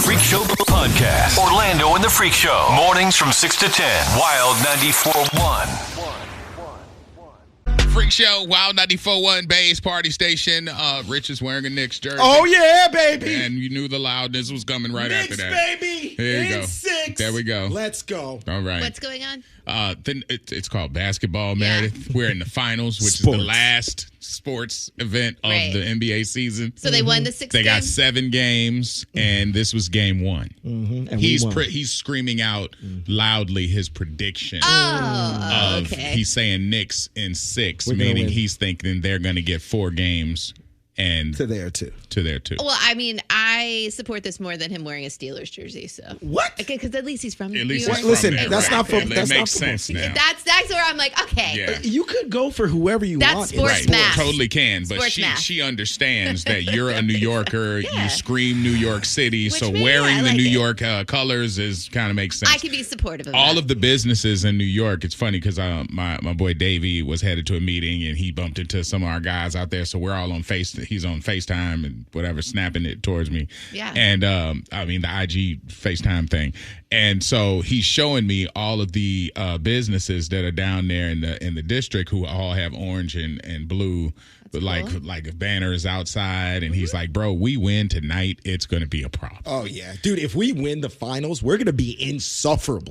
Freak Show Podcast. Orlando and the Freak Show. Mornings from 6 to 10. Wild 94.1. Freak Show, Wild 94.1 Bay's party station. Rich is wearing a Knicks jersey. Oh, yeah, baby. And you knew the loudness was coming right Knicks, after that. baby. There you go. 6. There we go. Let's go. All right. What's going on? Then it's called basketball, Meredith. We're in the finals, which Sports. is the last sports event of Right. the NBA season. So they won the 6 They got games? 7 games, and this was game 1. And He's we won. he's screaming out loudly his prediction. Oh, okay. He's saying Knicks in 6, We're gonna meaning win. he's thinking they're going to get 4 games and to there, too. to their 2. Well, I mean, I support this more than him wearing a Steelers jersey. So What? because at least he's from At least New he's York. from Listen, there, that's right. not It that's not makes football sense season. now. That's where I'm like, okay. Yeah. You could go for whoever you That's want. sports in math. Totally can, but Sports math. she understands that you're a New Yorker. Yeah. You scream New York City, Which so means, wearing yeah, I the like New it. York colors is kind of makes sense. I can be supportive of All that. of the businesses in New York, it's funny because my boy Davey was headed to a meeting and he bumped into some of our guys out there. So we're all on he's on FaceTime and whatever, snapping it towards me. Yeah. And I mean, the IG FaceTime thing. And so he's showing me all of the businesses that are down there in the district who all have orange and blue. But like banners outside, and he's like, "Bro, we win tonight. It's going to be a problem." Oh, yeah. Dude, if we win the finals, we're going to be insufferable.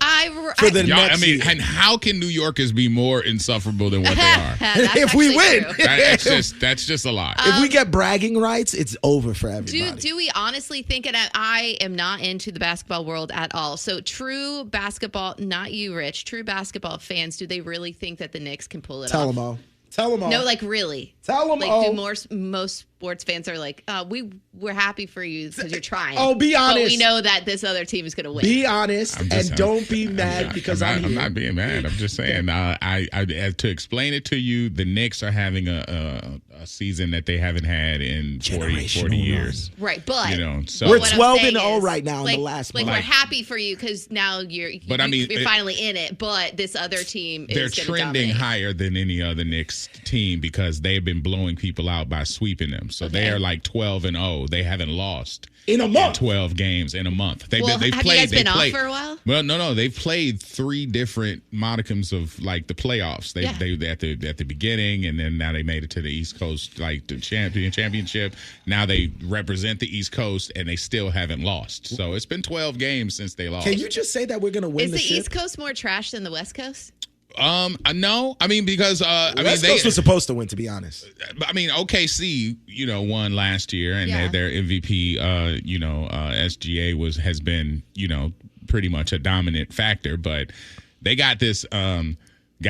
For the Y'all, I next mean, year. and how can New Yorkers be more insufferable than what they are? If we win. That's just a lot. If we get bragging rights, it's over for everybody. Do we honestly think it? I am not into the basketball world at all. So true basketball, not you, Rich. True basketball fans, do they really think that the Knicks can pull it Tell off? them all. Tell them all. No, like really. Tell them like, all. do most sports fans are like, we're happy for you because you're trying. Oh, be honest. But we know that this other team is going to win. Be honest and don't be mad because I'm I'm here. not being mad. I'm just saying. I to explain it to you, the Knicks are having a season that they haven't had in 40 years. Right, but So We're what I'm 12 saying and 0 is, right now like, in the last like month. we're happy for you because now you're finally in it. But this other team they're is gonna trending dominate. higher than any other Knicks team because they've been blowing people out by sweeping them. So they are like 12 and 0. They haven't lost in a month. 12 games in a month. They've Have you guys been off for a while? Well, no. They've played 3 different modicums of like the playoffs. They at the beginning, and then now they made it to the East Coast, like the championship. Now they represent the East Coast, and they still haven't lost. So it's been 12 games since they lost. Can you just say that we're going to win Is the ship? East Coast more trash than the West Coast? No. I mean, because West Coast was supposed to win, to be honest. I mean, OKC, won last year, and Yeah. their MVP, SGA has been, pretty much a dominant factor. But they got this guy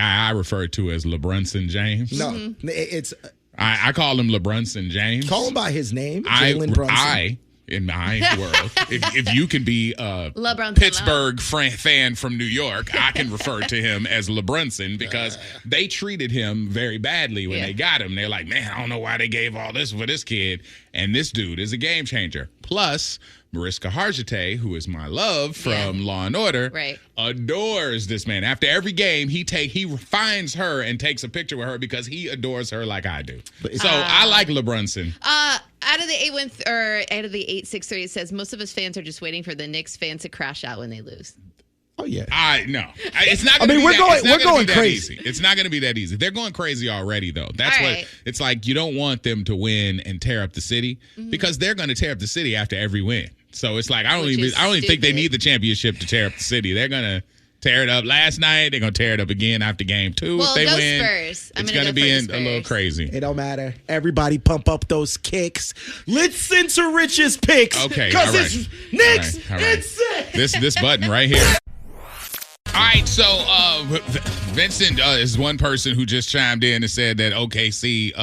I refer to as LeBrunson James. No, it's I call him LeBrunson James. call him by his name, Jalen Brunson. In my world, if you can be a LeBrunson Pittsburgh fan from New York, I can refer to him as LeBrunson because they treated him very badly when they got him. They're like, man, I don't know why they gave all this for this kid. And this dude is a game changer. Plus, Mariska Hargitay, who is my love from Law and Order, adores this man. After every game, he finds her and takes a picture with her because he adores her like I do. So I like LeBrunson. Out of the 863, it says most of us fans are just waiting for the Knicks fans to crash out when they lose. Oh yeah. No. It's not going to be we're that, going crazy. Easy. It's not going to be that easy. They're going crazy already though. That's All what right. it's like. You don't want them to win and tear up the city because they're going to tear up the city after every win. So it's like I don't even think they need the championship to tear up the city. They're going to tear it up last night. They're going to tear it up again after game 2 Well, if they go win. Spurs. It's going to be a little crazy. It don't matter. Everybody pump up those kicks. Listen to Rich's picks. Okay, because all right. it's Knicks All right. and six. This button right here. All right, so Vincent is one person who just chimed in and said that OKC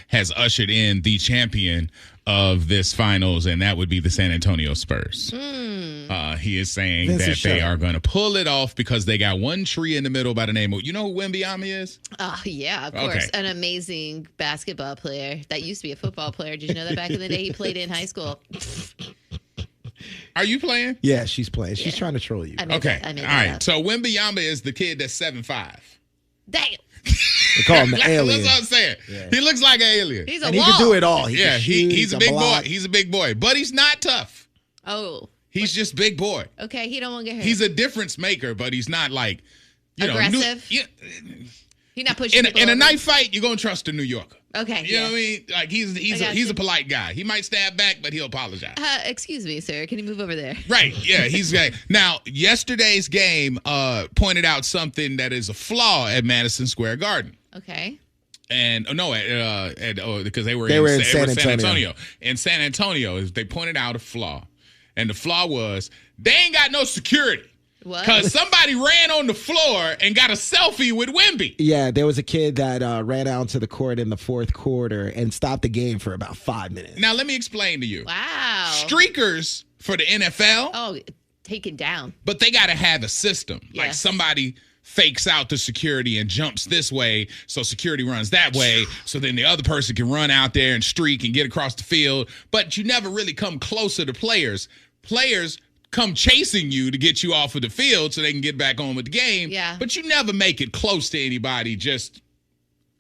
has ushered in the champion of this finals, and that would be the San Antonio Spurs. He is saying Vincent, that they are going to pull it off because they got one tree in the middle by the name of, you know who Wembyama is? Oh, yeah, of course. An amazing basketball player that used to be a football player. Did you know that back in the day he played in high school? Are you playing? Yeah, she's playing. She's trying to troll you. Okay. I made All that right. up. So Wembyama is the kid that's 7'5". Damn. They call him the alien. That's what I'm saying. Yeah. He looks like an alien. He's a And he wall. can do it all. He can shoot, he's a big block. boy. He's a big boy, but he's not tough. Oh. He's just big boy. Okay, he don't want to get hurt. He's a difference maker, but he's not like, aggressive. He's not pushing people in a over. knife fight, you're gonna trust a New Yorker. Okay. You know what I mean? Like he's a polite guy. He might stab back, but he'll apologize. Excuse me, sir. Can you move over there? Right. Yeah. He's now. Yesterday's game pointed out something that is a flaw at Madison Square Garden. Okay. And because they were in San Antonio. In San Antonio, they pointed out a flaw, and the flaw was they ain't got no security. What? Because somebody ran on the floor and got a selfie with Wemby. Yeah, there was a kid that ran out to the court in the fourth quarter and stopped the game for about 5 minutes. Now, let me explain to you. Wow. Streakers for the NFL. Oh, taken down. But they got to have a system. Yes. Like somebody fakes out the security and jumps this way, so security runs that way, so then the other person can run out there and streak and get across the field. But you never really come closer to players. Players come chasing you to get you off of the field so they can get back on with the game. Yeah. But you never make it close to anybody just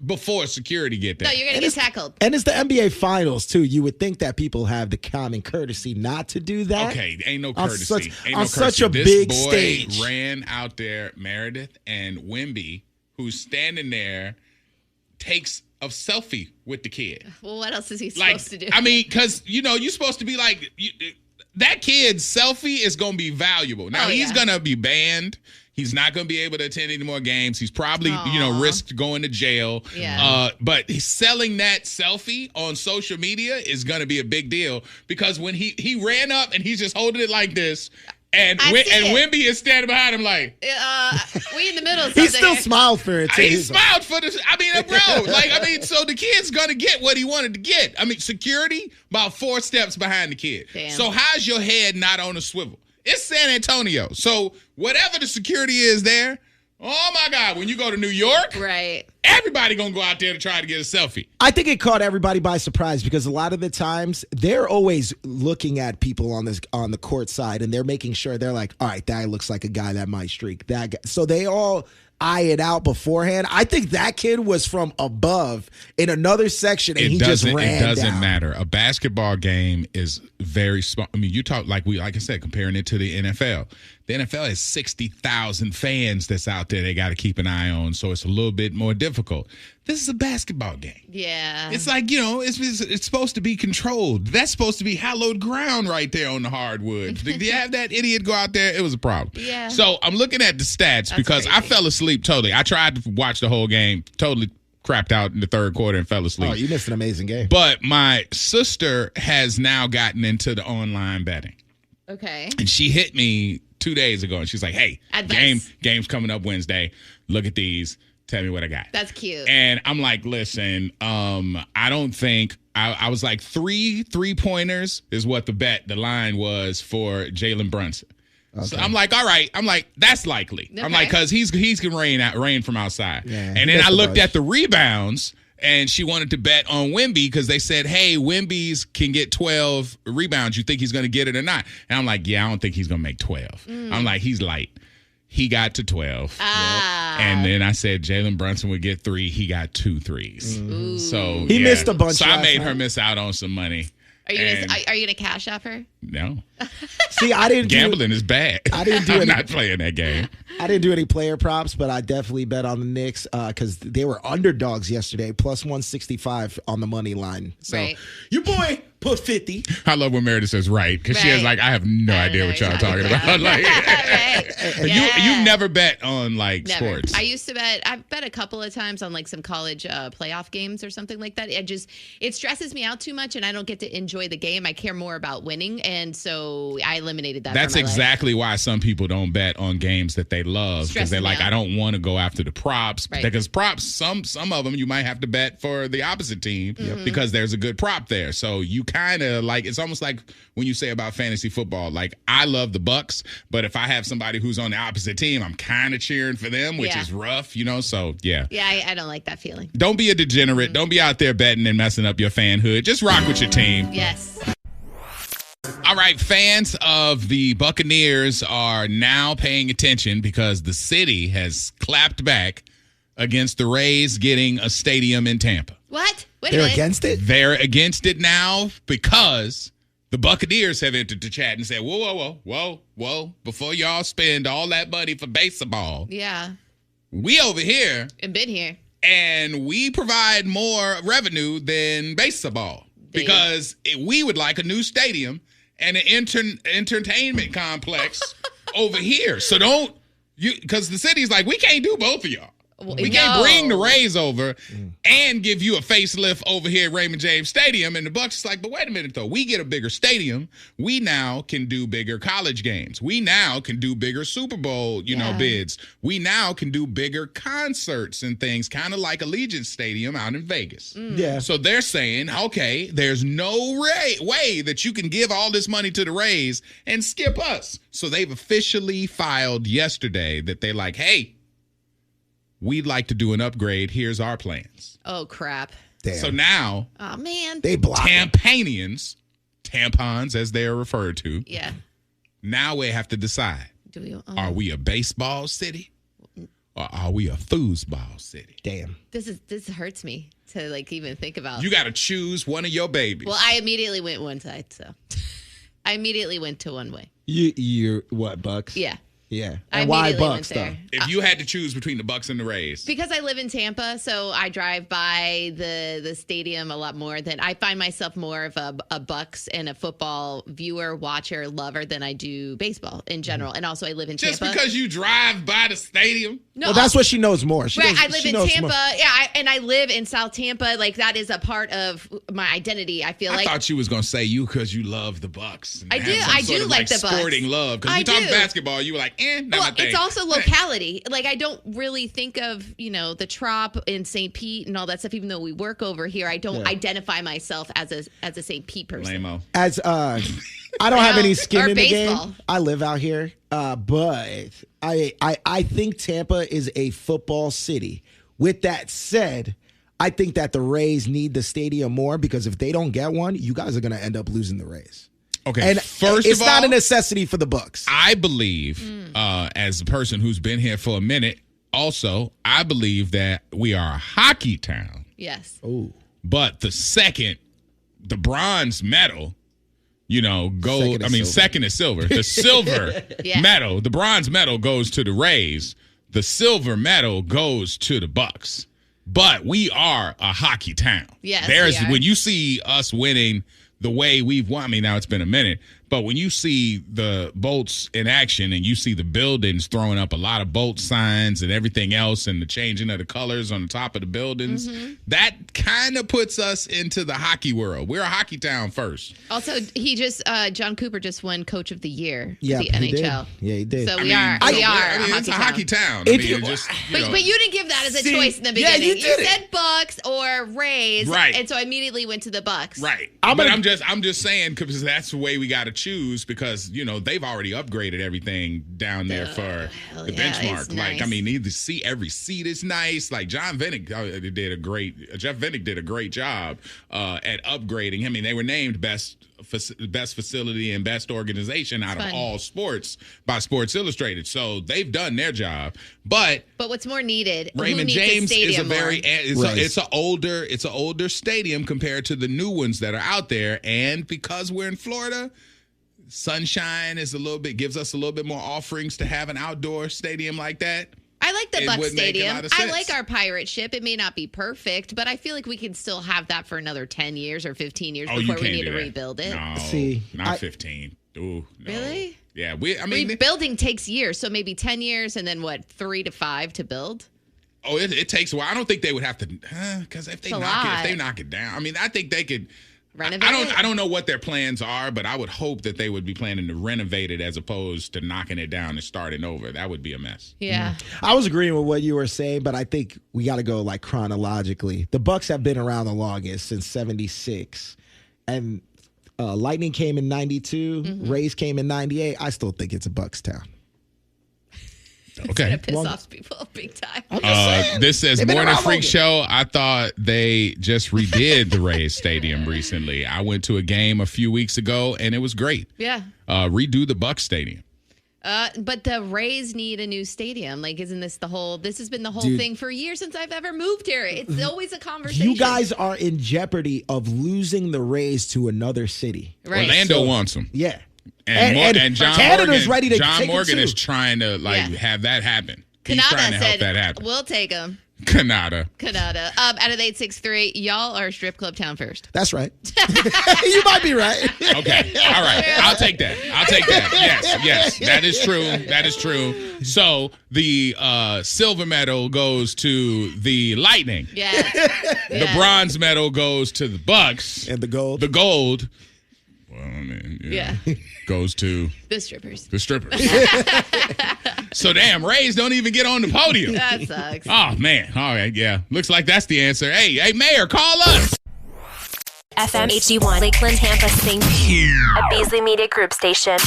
before security get there. No, you're going to get tackled. And it's the NBA Finals, too. You would think that people have the common courtesy not to do that. Okay, ain't no courtesy. On such a big stage. This boy ran out there, Meredith, and Wemby, who's standing there, takes a selfie with the kid. Well, what else is he supposed to do? I mean, because, you're supposed to be like... that kid's selfie is going to be valuable. Now, he's going to be banned. He's not going to be able to attend any more games. He's probably, risked going to jail. Yeah. But he's selling that selfie on social media is going to be a big deal because when he ran up and he's just holding it like this, and Wemby is standing behind him like, we in the middle of he still smiled for it, too. He smiled for this. So the kid's going to get what he wanted to get. I mean, security about 4 steps behind the kid. Damn. So how's your head not on a swivel? It's San Antonio. So whatever the security is there, oh, my God, when you go to New York, right, everybody going to go out there to try to get a selfie. I think it caught everybody by surprise because a lot of the times they're always looking at people on the court side and they're making sure they're like, all right, that looks like a guy that might streak. That guy. So they all eye it out beforehand. I think that kid was from above in another section and he just ran It doesn't down. matter. A basketball game is very small. I mean, you talk like I said, comparing it to the NFL. The NFL has 60,000 fans that's out there they got to keep an eye on, so it's a little bit more difficult. This is a basketball game. Yeah. It's like, it's supposed to be controlled. That's supposed to be hallowed ground right there on the hardwood. Did you have that idiot go out there? It was a problem. Yeah. So I'm looking at the stats because I fell asleep totally. I tried to watch the whole game, totally crapped out in the third quarter and fell asleep. Oh, you missed an amazing game. But my sister has now gotten into the online betting. Okay. And she hit me 2 days ago, and she's like, hey, game's coming up Wednesday. Look at these. Tell me what I got. That's cute. And I'm like, listen, I don't think I was like 3-3-pointers is what the line was for Jalen Brunson. Okay. So I'm like, all right. I'm like, that's likely. Okay. I'm like, because he can rain from outside. Yeah, and then I looked at the rebounds, and she wanted to bet on Wemby because they said, hey, Wemby's can get 12 rebounds. You think he's going to get it or not? And I'm like, yeah, I don't think he's going to make 12. I'm like, he's light. He got to 12. And then I said Jalen Brunson would get 3. He got 2 threes. So he missed a bunch. So I made her miss out on some money. Are you gonna cash up her? No. See, I didn't. Gambling is bad. I didn't do I'm any, not playing that game. I didn't do any player props, but I definitely bet on the Knicks because they were underdogs yesterday, plus 165 on the money line. So your boy put 50. I love when Meredith says right because she is like, I have no idea what y'all talking about. Like, you've never bet on sports. I used to bet. I've bet a couple of times on some college playoff games or something like that. It stresses me out too much, and I don't get to enjoy the game. I care more about winning, and so I eliminated that. That's exactly why some people don't bet on games that they love because they're like, I don't want to go after the props because props. Some of them you might have to bet for the opposite team because there's a good prop there. So you kind of it's almost like when you say about fantasy football. Like I love the Bucks, but if I have somebody who's on the opposite team, I'm kind of cheering for them, which is rough, So yeah. Yeah, I don't like that feeling. Don't be a degenerate. Don't be out there betting and messing up your fanhood. Just rock with your team. Yes. All right, fans of the Buccaneers are now paying attention because the city has clapped back against the Rays getting a stadium in Tampa. What? They're against it? They're against it now because The Buccaneers have entered the chat and said, whoa. Before y'all spend all that money for baseball, Yeah. we over here, I've been here. and we provide more revenue than baseball because we would like a new stadium and an entertainment complex over here. So because the city's like, we can't do both of y'all. We can't bring the Rays over and give you a facelift over here at Raymond James Stadium. And the Bucs is like, but wait a minute, though. We get a bigger stadium. We now can do bigger college games. We now can do bigger Super Bowl, bids. We now can do bigger concerts and things, kind of like Allegiant Stadium out in Vegas. Yeah. So they're saying, okay, there's no way that you can give all this money to the Rays and skip us. So they've officially filed yesterday that they're like, hey, we'd like to do an upgrade. Here's our plans. Oh, crap. Damn. So now, Oh, man. They block it. tampons as they are referred to, Yeah. now we have to decide, Do we? are we a baseball city or are we a foosball city? Damn. This hurts me to even think about. You got to choose one of your babies. Well, I immediately went one side, so I immediately went to one way. You're what, Bucks? Yeah. Yeah. I And why immediately Bucks, went though? there. If you had to choose between the Bucks and the Rays. Because I live in Tampa, so I drive by the stadium a lot more than I find myself more of a Bucks and a football viewer, watcher, lover than I do baseball in general. And also I live in Just Tampa. because you drive by the stadium? No, Well, that's what she knows more. Right, I live in Tampa. Yeah, and I live in South Tampa. That is a part of my identity. I feel I like. thought you was going to say you because you love the Bucks. I do. I do like the Bucks. Sporting love. Because I we talk do. basketball, you were like, not Well, my thing. it's also locality. I don't really think of, the Trop in St. Pete and all that stuff, even though we work over here. I don't identify myself as a St. Pete person. Lame-o. As I don't have any skin Or in the baseball. game. I live out here, but I think Tampa is a football city. With that said, I think that the Rays need the stadium more because if they don't get one, you guys are going to end up losing the Rays. Okay, And first it's of all, not a necessity for the Bucks. I believe, as a person who's been here for a minute, also, I believe that we are a hockey town. Yes. Ooh. But the bronze medal, second is silver. The silver Yeah. medal, the bronze medal goes to the Rays. The silver medal goes to the Bucks. But we are a hockey town. Yes, we are. When you see us winning the way we've won, now it's been a minute, but when you see the Bolts in action and you see the buildings throwing up a lot of Bolt signs and everything else and the changing of the colors on the top of the buildings, that kind of puts us into the hockey world. We're a hockey town first. Also, John Cooper just won Coach of the Year for Yeah, the he did. NHL. Yeah, he did. So I we are It's a hockey town. If But you didn't give that as a choice in the yeah, beginning. you did it. said Bucks or Rays, Right. and so I immediately went to the Bucks. Right. I'm just saying because that's the way we got to choose because they've already upgraded everything down there for hell the yeah, benchmark. it's nice. Every seat is nice. Like Jeff Vinnick did a great job at upgrading. They were named best facility and best organization out of all sports by Sports Illustrated. So they've done their job. But what's more needed? Raymond who needs James is a very Right. it's an older stadium compared to the new ones that are out there, and because we're in Florida, sunshine gives us a little bit more offerings to have an outdoor stadium like that. I like the Bucks would make a Stadium. lot of I sense. like our pirate ship. It may not be perfect, but I feel like we can still have that for another 10 years or 15 years You before we can't need do to that. rebuild it. No, See, not 15. Ooh, no. Really? Yeah, Rebuilding takes years, so maybe 10 years and then 3 to 5 to build? Oh, it takes a while. I don't think they would have to, because if they knock it down, I think they could Renovate it? I don't know what their plans are, but I would hope that they would be planning to renovate it as opposed to knocking it down and starting over. That would be a mess. Yeah. I was agreeing with what you were saying, but I think we got to go chronologically. The Bucks have been around the longest since '76, and Lightning came in '92. Rays came in '98. I still think it's a Bucks town. Okay. It's going to piss off people big time. This says They've been Morning around Freak longer. Show. I thought they just redid the Rays Stadium recently. I went to a game a few weeks ago and it was great. Yeah. Redo the Bucks Stadium. But the Rays need a new stadium. Like, isn't this the whole? This has been the whole thing for years since I've ever moved here. It's always a conversation. You guys are in jeopardy of losing the Rays to another city. Right. Orlando wants them. Yeah. And John Canada's Morgan, ready to John take Morgan it is too. trying to have that happen. He's Kanata trying to help said, that happen. "We'll take them." Kanata. Out of the 863, y'all are strip club town first. That's right. You might be right. Okay. All right. I'll take that. Yes. That is true. So the silver medal goes to the Lightning. Yes. The bronze medal goes to the Bucks. And the gold. The gold, well, I mean, goes to The strippers. the strippers. So damn, Rays don't even get on the podium. That sucks. Oh man. All right. Yeah. Looks like that's the answer. Hey, Mayor, call us. FM HD1, Lakeland, Tampa, St. A Beasley Media Group station.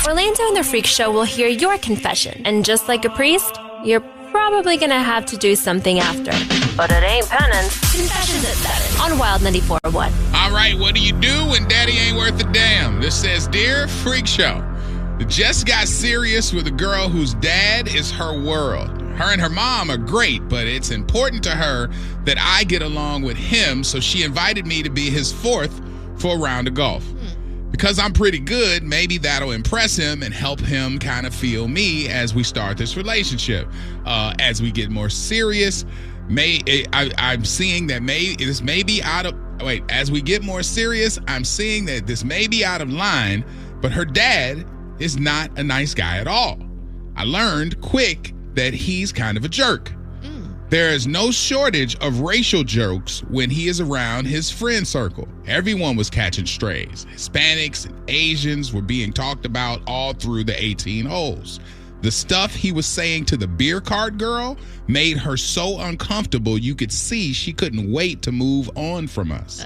Orlando and the Freak Show will hear your confession. And just like a priest, you're probably going to have to do something after. But it ain't penance. Confessions at 7 on Wild 94.1. All right, what do you do when daddy ain't worth a damn? This says, Dear Freak Show, just got serious with a girl whose dad is her world. Her and her mom are great, but it's important to her that I get along with him, so she invited me to be his fourth for a round of golf. Because I'm pretty good, maybe that'll impress him and help him kind of feel me as we start this relationship. As we get more serious, I'm seeing that this may be out of... Wait, as we get more serious, I'm seeing that this may be out of line, but her dad is not a nice guy at all. I learned quick that he's kind of a jerk. There is no shortage of racial jokes when he is around his friend circle. Everyone was catching strays. Hispanics and Asians were being talked about all through the 18 holes. The stuff he was saying to the beer cart girl made her so uncomfortable you could see she couldn't wait to move on from us.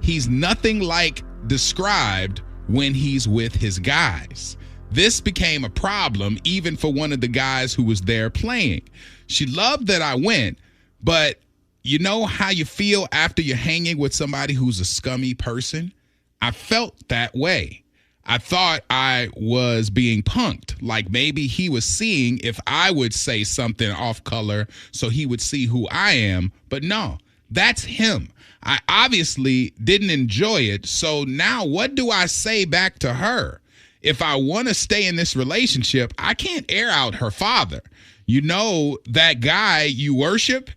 He's nothing like described when he's with his guys. This became a problem even for one of the guys who was there playing. She loved that I went, but you know how you feel after you're hanging with somebody who's a scummy person? I felt that way. I thought I was being punked, like maybe he was seeing if I would say something off color so he would see who I am, but no, that's him. I obviously didn't enjoy it, so now what do I say back to her? If I want to stay in this relationship, I can't air out her father. You know, that guy you worship,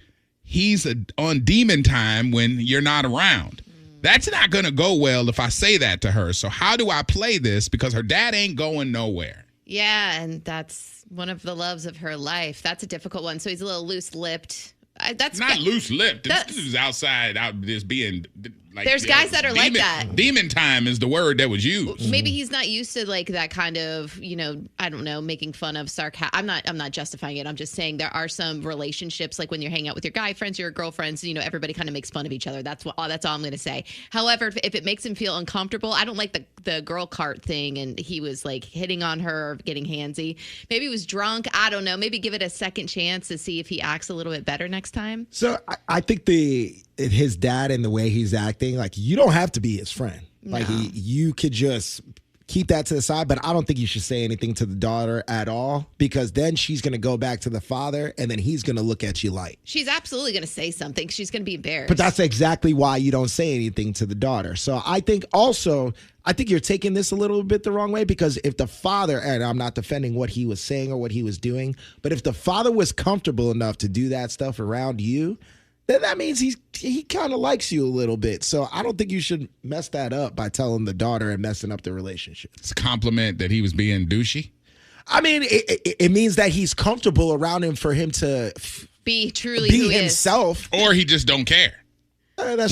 he's on demon time when you're not around. That's not going to go well if I say that to her. So how do I play this? Because her dad ain't going nowhere. Yeah, and that's one of the loves of her life. That's a difficult one. So he's a little loose-lipped. That's not loose-lipped. This is outside, just being like. There's guys that are like that. Demon time is the word that was used. Maybe he's not used to like that kind of, I don't know, making fun of sarcasm. I'm not justifying it. I'm just saying there are some relationships, like when you're hanging out with your guy friends, your girlfriends, everybody kind of makes fun of each other. That's all I'm going to say. However, if it makes him feel uncomfortable, I don't like the girl cart thing, and he was like hitting on her, getting handsy. Maybe he was drunk. I don't know. Maybe give it a second chance to see if he acts a little bit better next time. So I think his dad and the way he's acting, like, you don't have to be his friend. No. Like, you could just keep that to the side, but I don't think you should say anything to the daughter at all, because then she's going to go back to the father and then he's going to look at you like. She's absolutely going to say something. She's going to be embarrassed. But that's exactly why you don't say anything to the daughter. So I think you're taking this a little bit the wrong way, because if the father, and I'm not defending what he was saying or what he was doing, but if the father was comfortable enough to do that stuff around you, then that means he kind of likes you a little bit. So I don't think you should mess that up by telling the daughter and messing up the relationship. It's a compliment that he was being douchey. I mean, it means that he's comfortable around him for him to be truly be who himself. Or he just don't care.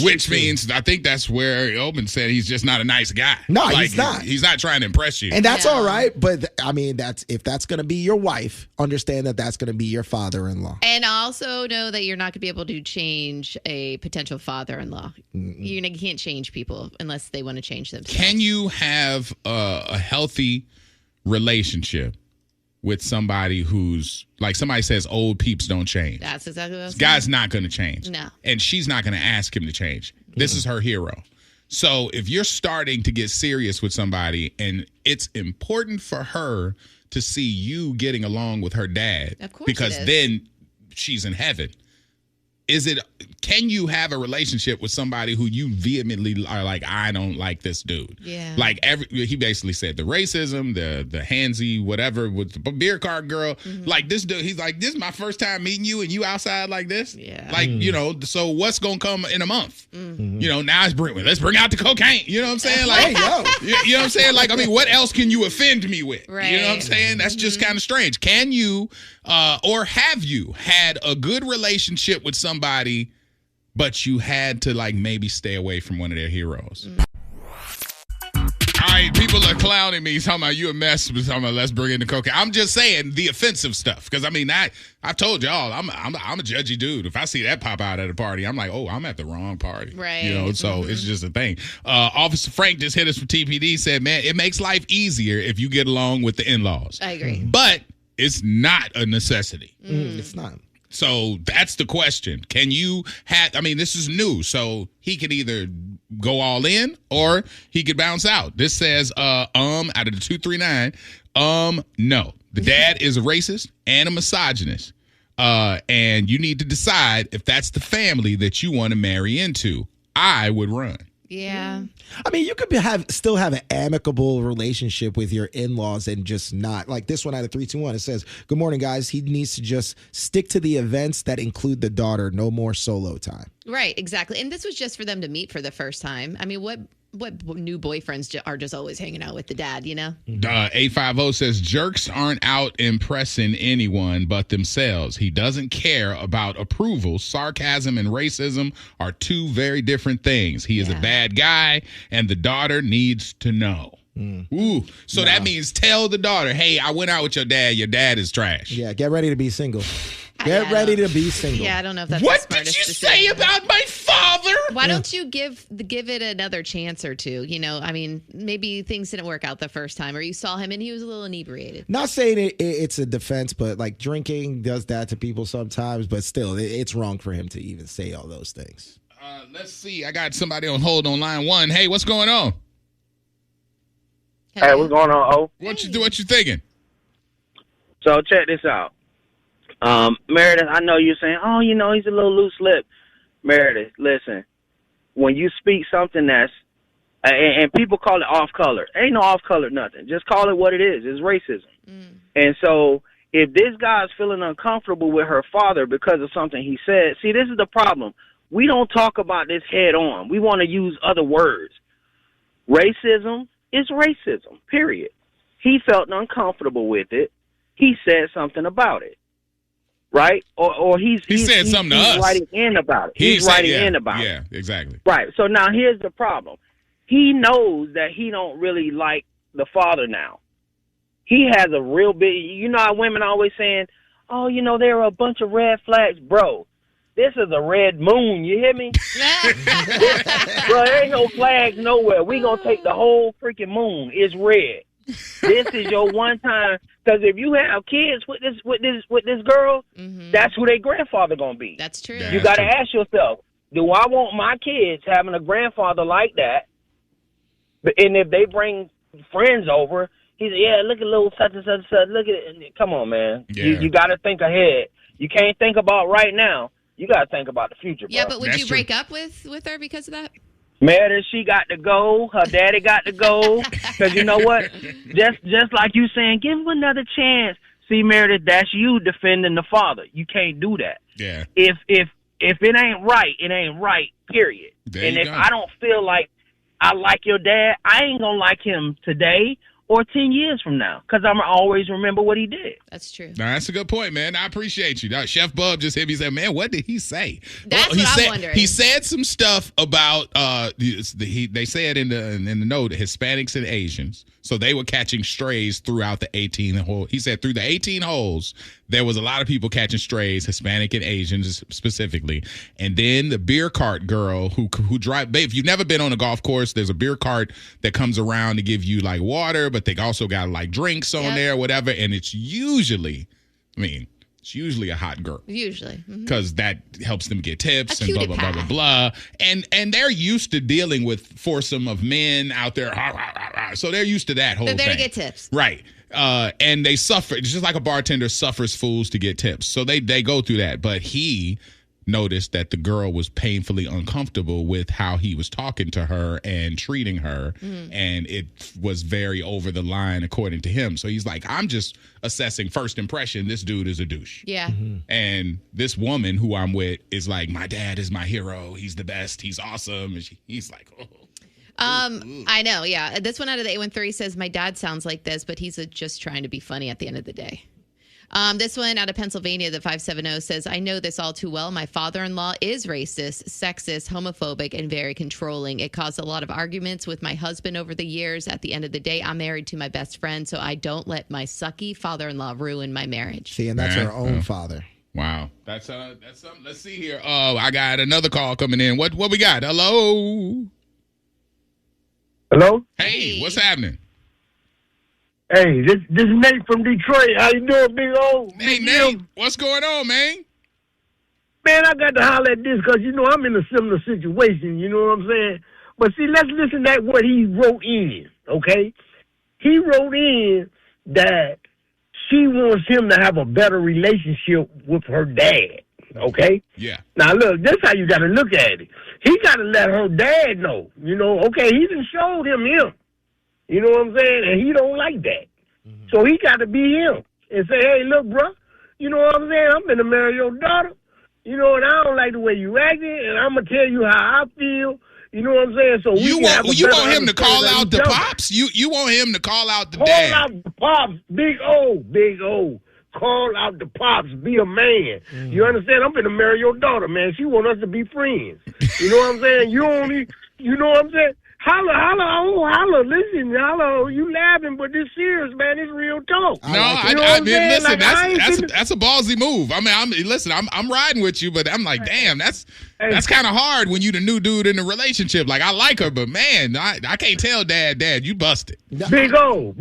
Which means, true. I think that's where Oben said he's just not a nice guy. No, he's not. He's not trying to impress you. And that's all right. But I mean, if that's going to be your wife, understand that that's going to be your father-in-law. And also know that you're not going to be able to change a potential father-in-law. You can't change people unless they want to change themselves. Can you have a healthy relationship with somebody who's, like, somebody says old peeps don't change? That's exactly what I was saying. This guy's not going to change. No. And she's not going to ask him to change. This is her hero. So if you're starting to get serious with somebody and it's important for her to see you getting along with her dad, Of course because it is. then she's in heaven. Can you have a relationship with somebody who you vehemently are like, I don't like this dude? Yeah. Like he basically said the racism, the handsy, whatever with the beer cart girl. Like this dude, he's like, this is my first time meeting you and you outside like this. Yeah. Like, so what's going to come in a month? Now let's bring out the cocaine. You know what I'm saying? Like, Hey, yo. you know what I'm saying? Like, I mean, what else can you offend me with? Right. You know what I'm saying? That's just kind of strange. Can you, or have you had a good relationship with somebody, but you had to like maybe stay away from one of their heroes? All right, people are clowning me, talking about you a mess, talking about let's bring in the cocaine. I'm just saying the offensive stuff, because I mean, I've told y'all, I'm a judgy dude. If I see that pop out at a party, I'm like, oh, I'm at the wrong party, right? So it's just a thing. Officer Frank just hit us from TPD, said, man, it makes life easier if you get along with the in-laws. I agree, but it's not a necessity. It's not. So that's the question. Can you this is new, so he could either go all in or he could bounce out. This says, out of the 239, no. The dad is a racist and a misogynist. And you need to decide if that's the family that you want to marry into. I would run. yeah. I mean, you could still have an amicable relationship with your in-laws and just not. Like this one out of 321, it says, good morning, guys. He needs to just stick to the events that include the daughter. No more solo time. Right, exactly. And this was just for them to meet for the first time. I mean, what new boyfriends are just always hanging out with the dad, you know? 850 says, jerks aren't out impressing anyone but themselves. He doesn't care about approval. Sarcasm and racism are two very different things. He is a bad guy, and the daughter needs to know. Ooh, so that means tell the daughter, hey, I went out with your dad. Your dad is trash. Yeah, get ready to be single. Get ready to be single. Yeah, I don't know if that's What the did smartest you decision. say about my father? Why don't you give it another chance or two? You know, I mean, maybe things didn't work out the first time, or you saw him and he was a little inebriated. Not saying it's a defense, but like drinking does that to people sometimes, but still, it's wrong for him to even say all those things. Let's see. I got somebody on hold on line one. Hey, what's going on? Hey, what's going on, O? What you thinking? So check this out. Meredith, I know you're saying, oh, he's a little loose lip. Meredith, listen, when you speak something that's, and people call it off color, ain't no off color nothing. Just call it what it is. It's racism. And so if this guy's feeling uncomfortable with her father because of something he said, see, this is the problem. We don't talk about this head on. We want to use other words. Racism is racism, period. He felt uncomfortable with it. He said something about it, right? Or he said something to us. He's writing in about it. He's writing in about it. Yeah, exactly. Right. So now here's the problem. He knows that he don't really like the father now. He has a real big, how women always saying, oh, there are a bunch of red flags. Bro, this is a red moon. You hear me? Bro, there ain't no flags nowhere. We gonna take the whole freaking moon. It's red. This is your one time. Because if you have kids with this girl, that's who their grandfather gonna be. That's true. You got to ask yourself, do I want my kids having a grandfather like that? And if they bring friends over, he's look at little such and such and such. Look at it. Come on, man. Yeah. You got to think ahead. You can't think about right now. You got to think about the future, bro. Yeah, but would That's you true. break up with her because of that? Meredith, she got to go. Her daddy got to go. Because you know what? Just like you saying, give him another chance. See, Meredith, that's you defending the father. You can't do that. Yeah. If it ain't right, it ain't right, period. There And you if go. I don't feel like I like your dad, I ain't going to like him today or 10 years from now, because I'm going to always remember what he did. That's true. No, that's a good point, man. I appreciate you. Now, Chef Bub just hit me and said, man, what did he say? That's he what I'm said, wondering. He said some stuff about, they said in the note, Hispanics and Asians. So they were catching strays throughout the 18 hole. He said through the 18 holes, there was a lot of people catching strays, Hispanic and Asians specifically. And then the beer cart girl who drive. If you've never been on a golf course, there's a beer cart that comes around to give you like water, but they also got like drinks on there or whatever. And it's usually, It's usually a hot girl. Usually. Because that helps them get tips A and blah, cutie blah, blah, blah, pie. blah. And they're used to dealing with foursome of men out there. So they're used to that whole They're there thing. to get tips. Right. And they suffer. It's just like a bartender suffers fools to get tips. So they go through that. But he noticed that the girl was painfully uncomfortable with how he was talking to her and treating her. And it was very over the line according to him. So he's like, I'm just assessing first impression. This dude is a douche. Yeah. And this woman who I'm with is like, my dad is my hero. He's the best. He's awesome. And he's like, oh. I know, yeah. This one out of the 813 says, my dad sounds like this, but he's just trying to be funny at the end of the day. This one out of Pennsylvania, the 570 says, I know this all too well. My father-in-law is racist, sexist, homophobic, and very controlling. It caused a lot of arguments with my husband over the years. At the end of the day, I'm married to my best friend, so I don't let my sucky father-in-law ruin my marriage. See, and that's her own father. Wow. That's something. Let's see here. Oh, I got another call coming in. What we got? Hello? Hello? Hey, what's happening? Hey, this is Nate from Detroit. How you doing, big old? Hey, Nate, what's going on, man? Man, I got to holler at this because, I'm in a similar situation, you know what I'm saying? But see, let's listen to what he wrote in, okay? He wrote in that she wants him to have a better relationship with her dad, okay? Yeah. Now, look, this is how you got to look at it. He got to let her dad know, okay, he done showed him. You know what I'm saying? And he don't like that. So he got to be him and say, hey, look, bro, you know what I'm saying? I'm going to marry your daughter, and I don't like the way you acting, and I'm going to tell you how I feel. You know what I'm saying? So you want him to call out the pops? You want him to call out the dad? Call out the pops, big O. Call out the pops. Be a man. You understand? I'm going to marry your daughter, man. She want us to be friends. You know what I'm saying? You know what I'm saying? Holla, listen, you laughing, but this serious, man, it's real talk. I mean, listen, that's a ballsy move. I mean, I'm riding with you, but I'm like, damn, that's kind of hard when you the new dude in the relationship. Like, I like her, but man, I can't tell dad, you busted. Big O.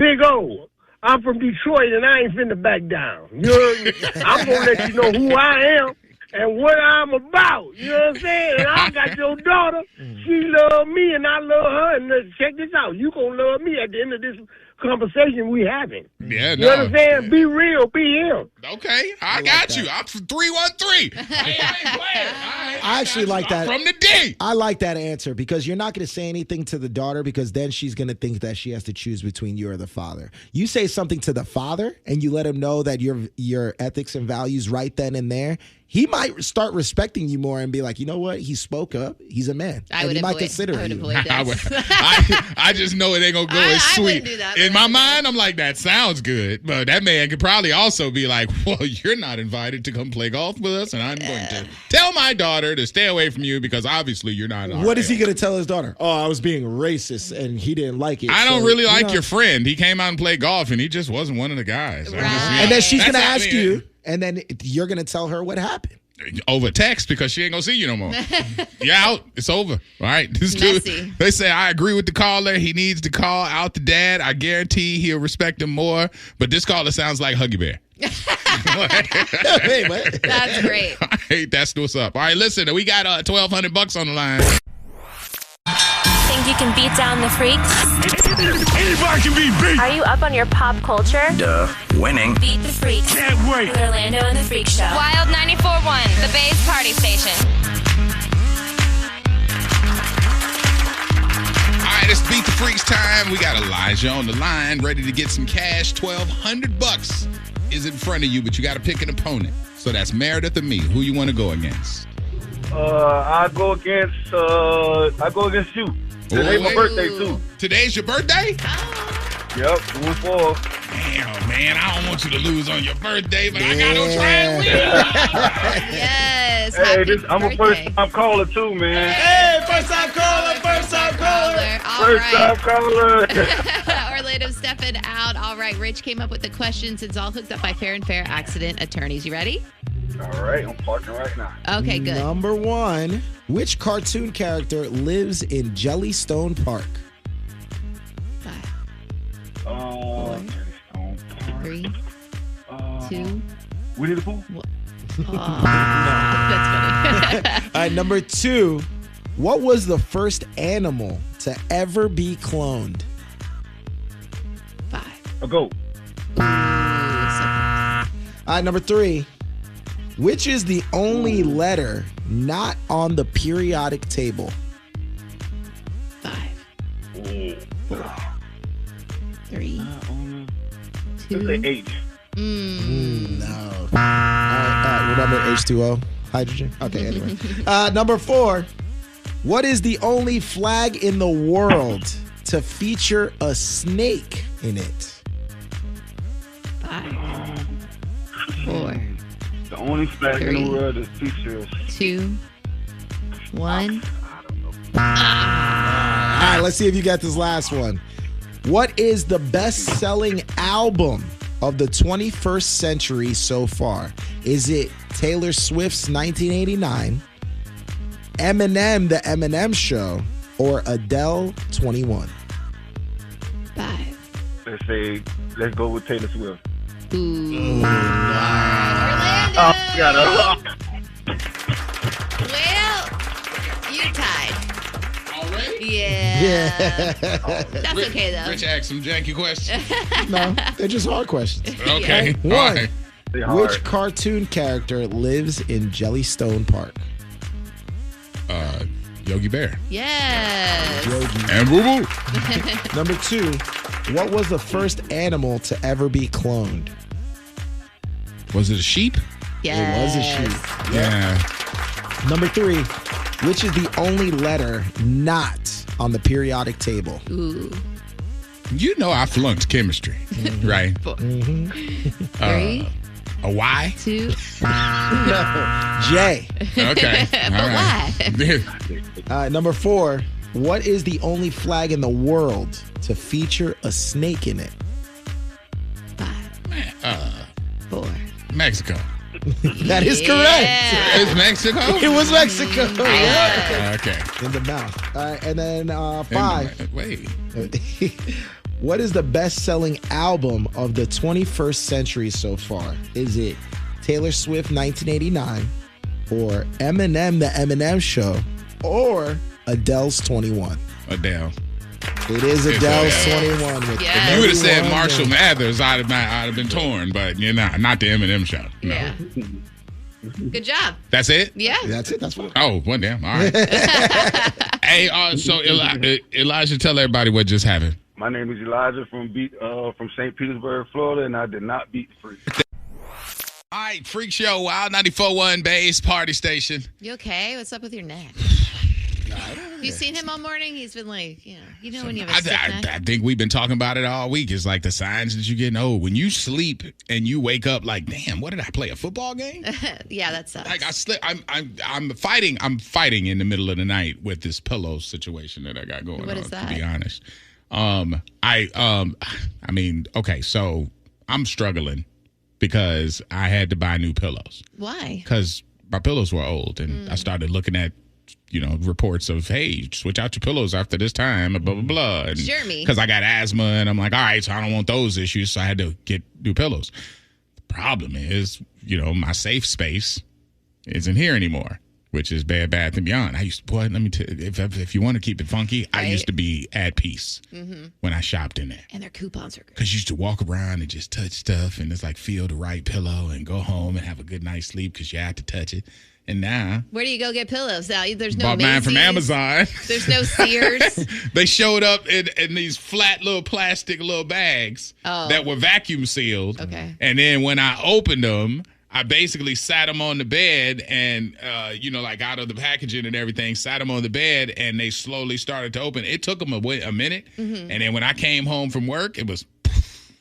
I'm from Detroit, and I ain't finna back down. You heard me? I'm gonna let you know who I am and what I'm about. You know what I'm saying? And I got your daughter. She love me, and I love her. And check this out. You gonna love me at the end of this conversation we having. Yeah, you understand? Be real. Be him. Okay, I got you. I'm from 313. I ain't playing. I actually like that. From the D. I like that answer because you're not going to say anything to the daughter because then she's going to think that she has to choose between you or the father. You say something to the father and you let him know that your ethics and values right then and there. He might start respecting you more and be like, you know what? He spoke up. He's a man. He might consider you. I just know it ain't going to go as sweet. Wouldn't do that. In my mind, I'm like, that sounds good. But that man could probably also be like, well, you're not invited to come play golf with us. And I'm going to tell my daughter to stay away from you because obviously you're not. What is he going to tell his daughter? Oh, I was being racist and he didn't like it. I don't really like your friend. He came out and played golf and he just wasn't one of the guys. Right. And then she's going to ask you. And then you're going to tell her what happened. Over text because she ain't going to see you no more. You're out. It's over. All right. This Messy. dude, they say, I agree with the caller. He needs to call out the dad. I guarantee he'll respect him more. But this caller sounds like Huggy Bear. Hey, what? That's great. All right. That's what's up. All right. Listen, we got $1,200 on the line. Think you can beat down the freaks? Anybody can be beat. Are you up on your pop culture? Duh. Winning. Beat the freaks. Can't wait. With Orlando and the Freak Show. Wild 94.1, the Bay's party station. All right, it's Beat the Freaks time. We got Elijah on the line, ready to get some cash. $1,200 is in front of you, but you got to pick an opponent. So that's Meredith or me. Who you want to go against? I go against you. Today's my birthday, too. Today's your birthday? Yep, 2-4. Damn, man, I don't want you to lose on your birthday, but I got to try and win. Yes. Hey, Happy I'm a birthday. first-time caller, too, man. Hey, first-time caller. All First-time caller. right. Orlando stepping out. All right, Rich came up with the questions. It's all hooked up by Fair and Fair Accident Attorneys. You ready? All right, I'm parking right now. Okay, good. Number one, which cartoon character lives in Jellystone Park? 5, 4, 3, 2, Winnie the Pooh? That's funny. All right, number 2. What was the first animal to ever be cloned? 5. A goat. Ooh, All right, number 3. Which is the only letter not on the periodic table? 5. 3. 2. H. No. All right, remember H2O? Hydrogen? Okay, anyway. Number 4. What is the only flag in the world to feature a snake in it? 5. 4. The only flag in the world that features. 2. 1. All right, let's see if you got this last one. What is the best-selling album of the 21st century so far? Is it Taylor Swift's 1989, Eminem, The Eminem Show, or Adele 21? 5. Let's go with Taylor Swift. Ooh. Oh, got it. Well, you tied. Already? Yeah. That's okay, though. Rich asked some janky questions. No, they're just hard questions. Okay. One. All right. Which cartoon character lives in Jellystone Park? Yogi Bear. Yes. Yogi. And Boo Boo. Number 2. What was the first animal to ever be cloned? Was it a sheep? Yes. It was a sheep. Yeah. Number 3. Which is the only letter not on the periodic table? Ooh. You know I flunked chemistry, right? 3. A Y? 2. J. Okay. But why? Number 4. What is the only flag in the world to feature a snake in it? 5. 4. Mexico. That is correct. It's Mexico? It was Mexico. Yeah. Okay. In the mouth. All right, and then 5. Wait. What is the best-selling album of the 21st century so far? Is it Taylor Swift 1989 or Eminem, The Eminem Show, or Adele's 21? Adele. It is Adele's 21. With Yeah. You would have said 31 Marshall and- Mathers, I'd have been torn, but you're not the Eminem Show. No. Yeah. Good job. That's it? Yeah. That's it. That's what. Oh, well, damn. All right. Hey, so Elijah, tell everybody what just happened. My name is Elijah from St. Petersburg, Florida, and I did not beat the freak. All right, Freak Show, Wild 94.1 Bass Party Station. You okay? What's up with your neck? Have you seen him all morning? He's been like, you know when you have a stiff neck? I think we've been talking about it all week. It's like the signs that you're getting old. When you sleep and you wake up like, damn, what did I play, a football game? Yeah, that sucks. Like I'm fighting in the middle of the night with this pillow situation that I got going on. What is that? To be honest, I mean, okay, so I'm struggling because I had to buy new pillows. Why? Because my pillows were old, and I started looking at, reports of, hey, switch out your pillows after this time, and blah, blah, blah. And Jeremy. because I got asthma, and I'm like, all right, so I don't want those issues, so I had to get new pillows. The problem is, my safe space isn't here anymore, which is Bed Bath & Beyond. I used to, boy, let me tell you, if you want to keep it funky, I used to be at peace when I shopped in there. And their coupons are good. Because you used to walk around and just touch stuff and it's like feel the right pillow and go home and have a good night's sleep because you had to touch it. And now, Where do you go get pillows? Now there's no bought mine from Macy's. Amazon. There's no Sears. They showed up in these flat little plastic little bags that were vacuum sealed. Okay. And then when I opened them, I basically sat them on the bed and, like out of the packaging and everything, sat them on the bed and they slowly started to open. It took them a minute. And then when I came home from work,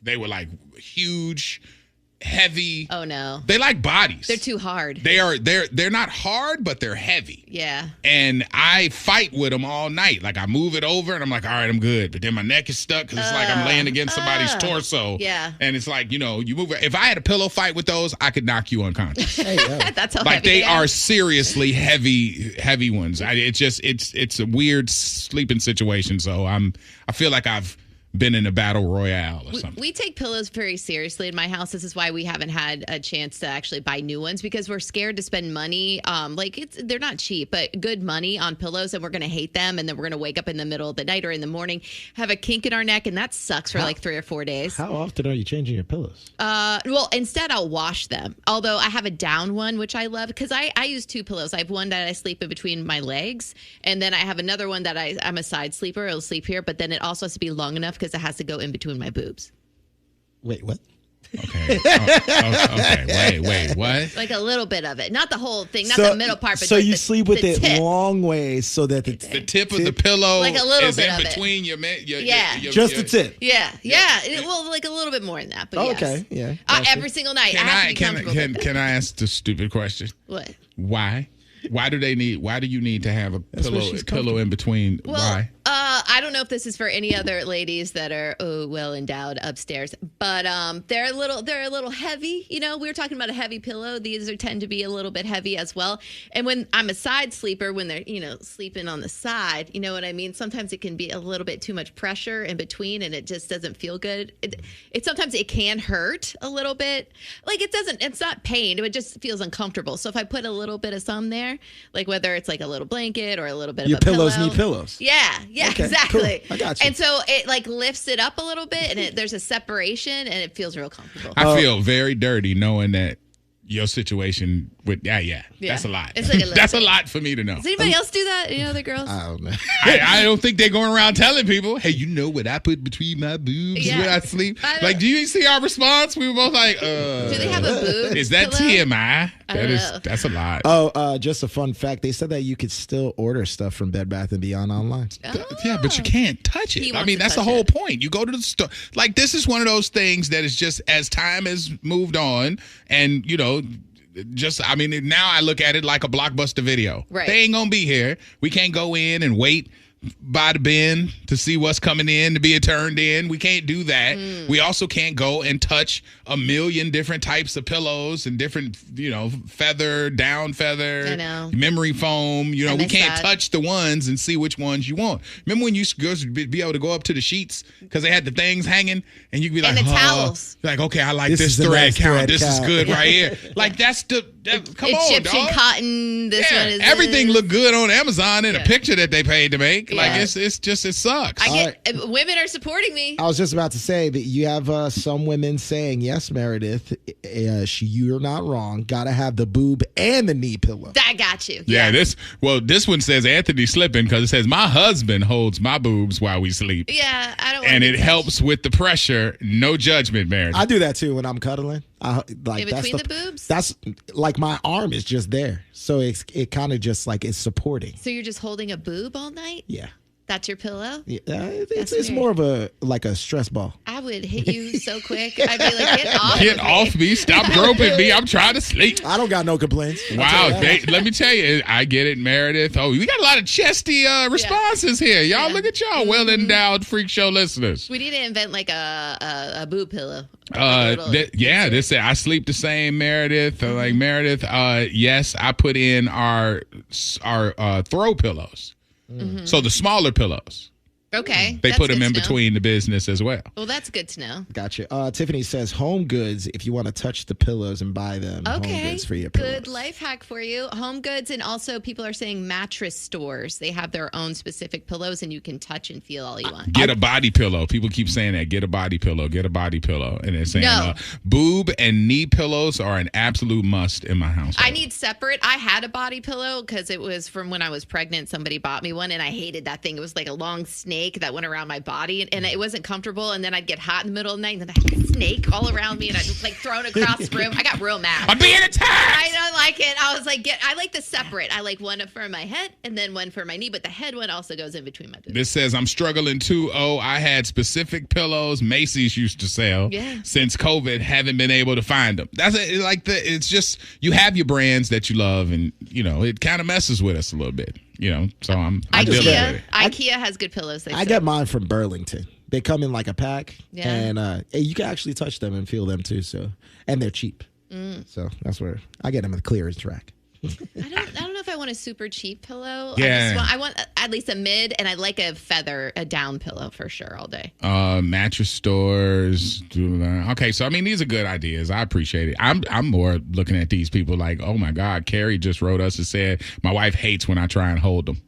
they were like huge, heavy. Oh, no. They like bodies. They're too hard. They're not hard, but they're heavy. Yeah. And I fight with them all night. Like I move it over and I'm like, all right, I'm good. But then my neck is stuck because it's like I'm laying against somebody's torso. Yeah. And it's like, you move it. If I had a pillow fight with those, I could knock you unconscious. That's how Like heavy they are. are seriously heavy ones. It's a weird sleeping situation. So I feel like I've been in a battle royale or something. We take pillows very seriously in my house. This is why we haven't had a chance to actually buy new ones, because we're scared to spend money. They're not cheap, but good money on pillows, and we're going to hate them. And then we're going to wake up in the middle of the night or in the morning, have a kink in our neck, and that sucks for like 3 or 4 days. How often are you changing your pillows? Well, instead I'll wash them. Although I have a down one, which I love, because I use 2 pillows. I have one that I sleep in between my legs, and then I have another one that I'm a side sleeper. I'll sleep here, but then it also has to be long enough because it has to go in between my boobs. Wait, what? Okay. Okay. Wait. What? Like a little bit of it, not the whole thing, not the middle part. But so like you sleep with it tip. long ways so that the tip of the pillow like a little is bit in of between your just the tip. Yeah. Well, like a little bit more than that, but yes. Okay, yeah. Every single night, I have to be comfortable with it. Can I ask the stupid question? What? Why? Why do you need to have a pillow in between? Well, why? I don't know if this is for any other ladies that are well endowed upstairs, but they're a little heavy. You know, we were talking about a heavy pillow. These tend to be a little bit heavy as well. And when I'm a side sleeper, when they're sleeping on the side, you know what I mean. Sometimes it can be a little bit too much pressure in between, and it just doesn't feel good. It sometimes it can hurt a little bit. Like it's not pain. It just feels uncomfortable. So if I put a little bit of some there, like whether it's like a little blanket or a little bit of a pillows pillow. Need pillows. Yeah, okay, exactly. Cool. I got you. And so it like lifts it up a little bit, and there's a separation, and it feels real comfortable. I feel very dirty knowing that your situation with that's a lot. It's like that's a lot for me to know. Does anybody else do that? You know, the girls? I don't know. I don't think they're going around telling people, hey, you know what I put between my boobs when I sleep? Like, do you see our response? We were both like, do they have a boob? Is that pillow? TMI? Know. That's a lot. Oh, just a fun fact. They said that you could still order stuff from Bed Bath & Beyond online. Yeah, but you can't touch it. I mean, that's the whole point. You go to the store. Like, this is one of those things that is just, as time has moved on, and, now I look at it like a Blockbuster video. Right. They ain't going to be here. We can't go in and wait by the bin to see what's coming in to be turned in. We can't do that. We also can't go and touch a million different types of pillows and different, feather, down feather, I know. memory foam. We can't touch the ones and see which ones you want. Remember when you used to be able to go up to the sheets because they had the things hanging and you could be like, and the towels. Like, okay, I like this is thread count. thread This is count. good right here. Like, that's come on, Egyptian dog. cotton. This one is everything looked good on Amazon in a picture that they paid to make. Like, Yeah. it sucks. Women are supporting me. I was just about to say that you have some women saying, yes, Meredith, you're not wrong. Got to have the boob and the knee pillow. I got you. Yeah, this one says Anthony slipping because it says my husband holds my boobs while we sleep. Yeah, I don't. And it helps with the pressure. No judgment, Meredith. I do that too when I'm cuddling. In between the boobs? That's like my arm is just there. So it kind of just like it's supporting. So you're just holding a boob all night? Yeah. That's your pillow? Yeah, it's more of a stress ball. I would hit you so quick. I'd be like, get off. Get off me. Stop groping me. I'm trying to sleep. I don't got no complaints. Wow. Let me tell you, I get it, Meredith. Oh, we got a lot of chesty responses here. Y'all, look at y'all. Well-endowed Freak Show listeners. We need to invent like a boob pillow. This said I sleep the same, Meredith. Like Meredith, yes, I put in our throw pillows. So the smaller pillows. Okay. They put them in between the business as well. Well, that's good to know. Gotcha. Tiffany says Home Goods, if you want to touch the pillows and buy them. Okay. Home Goods for your pillows. Good life hack for you. Home Goods, and also people are saying mattress stores. They have their own specific pillows, and you can touch and feel all you want. Get a body pillow. People keep saying that. Get a body pillow. Get a body pillow. And they're saying boob and knee pillows are an absolute must in my house. I need separate. I had a body pillow because it was from when I was pregnant. Somebody bought me one, and I hated that thing. It was like a long snake that went around my body, and it wasn't comfortable. And then I'd get hot in the middle of the night, and then I had a snake all around me, and I'd just like throw it across the room. I got real mad. I'm being attacked. I don't like it. I was like, I like the separate. I like one for my head and then one for my knee, but the head one also goes in between my boobs. This says I'm struggling too. I had specific pillows Macy's used to sell. Yeah. Since COVID, haven't been able to find them. It's just you have your brands that you love, and it kind of messes with us a little bit. So I'm dealing with it. IKEA has has good pillows. I get mine from Burlington. They come in like a pack, and you can actually touch them and feel them too. So, and they're cheap. So that's where I get them at the clearance rack. I don't know if I want a super cheap pillow. Yeah. I want at least a mid, and I like a down pillow for sure all day. Mattress stores. Okay, so I mean, these are good ideas. I appreciate it. I'm more looking at these people like, oh my God, Carrie just wrote us and said my wife hates when I try and hold them.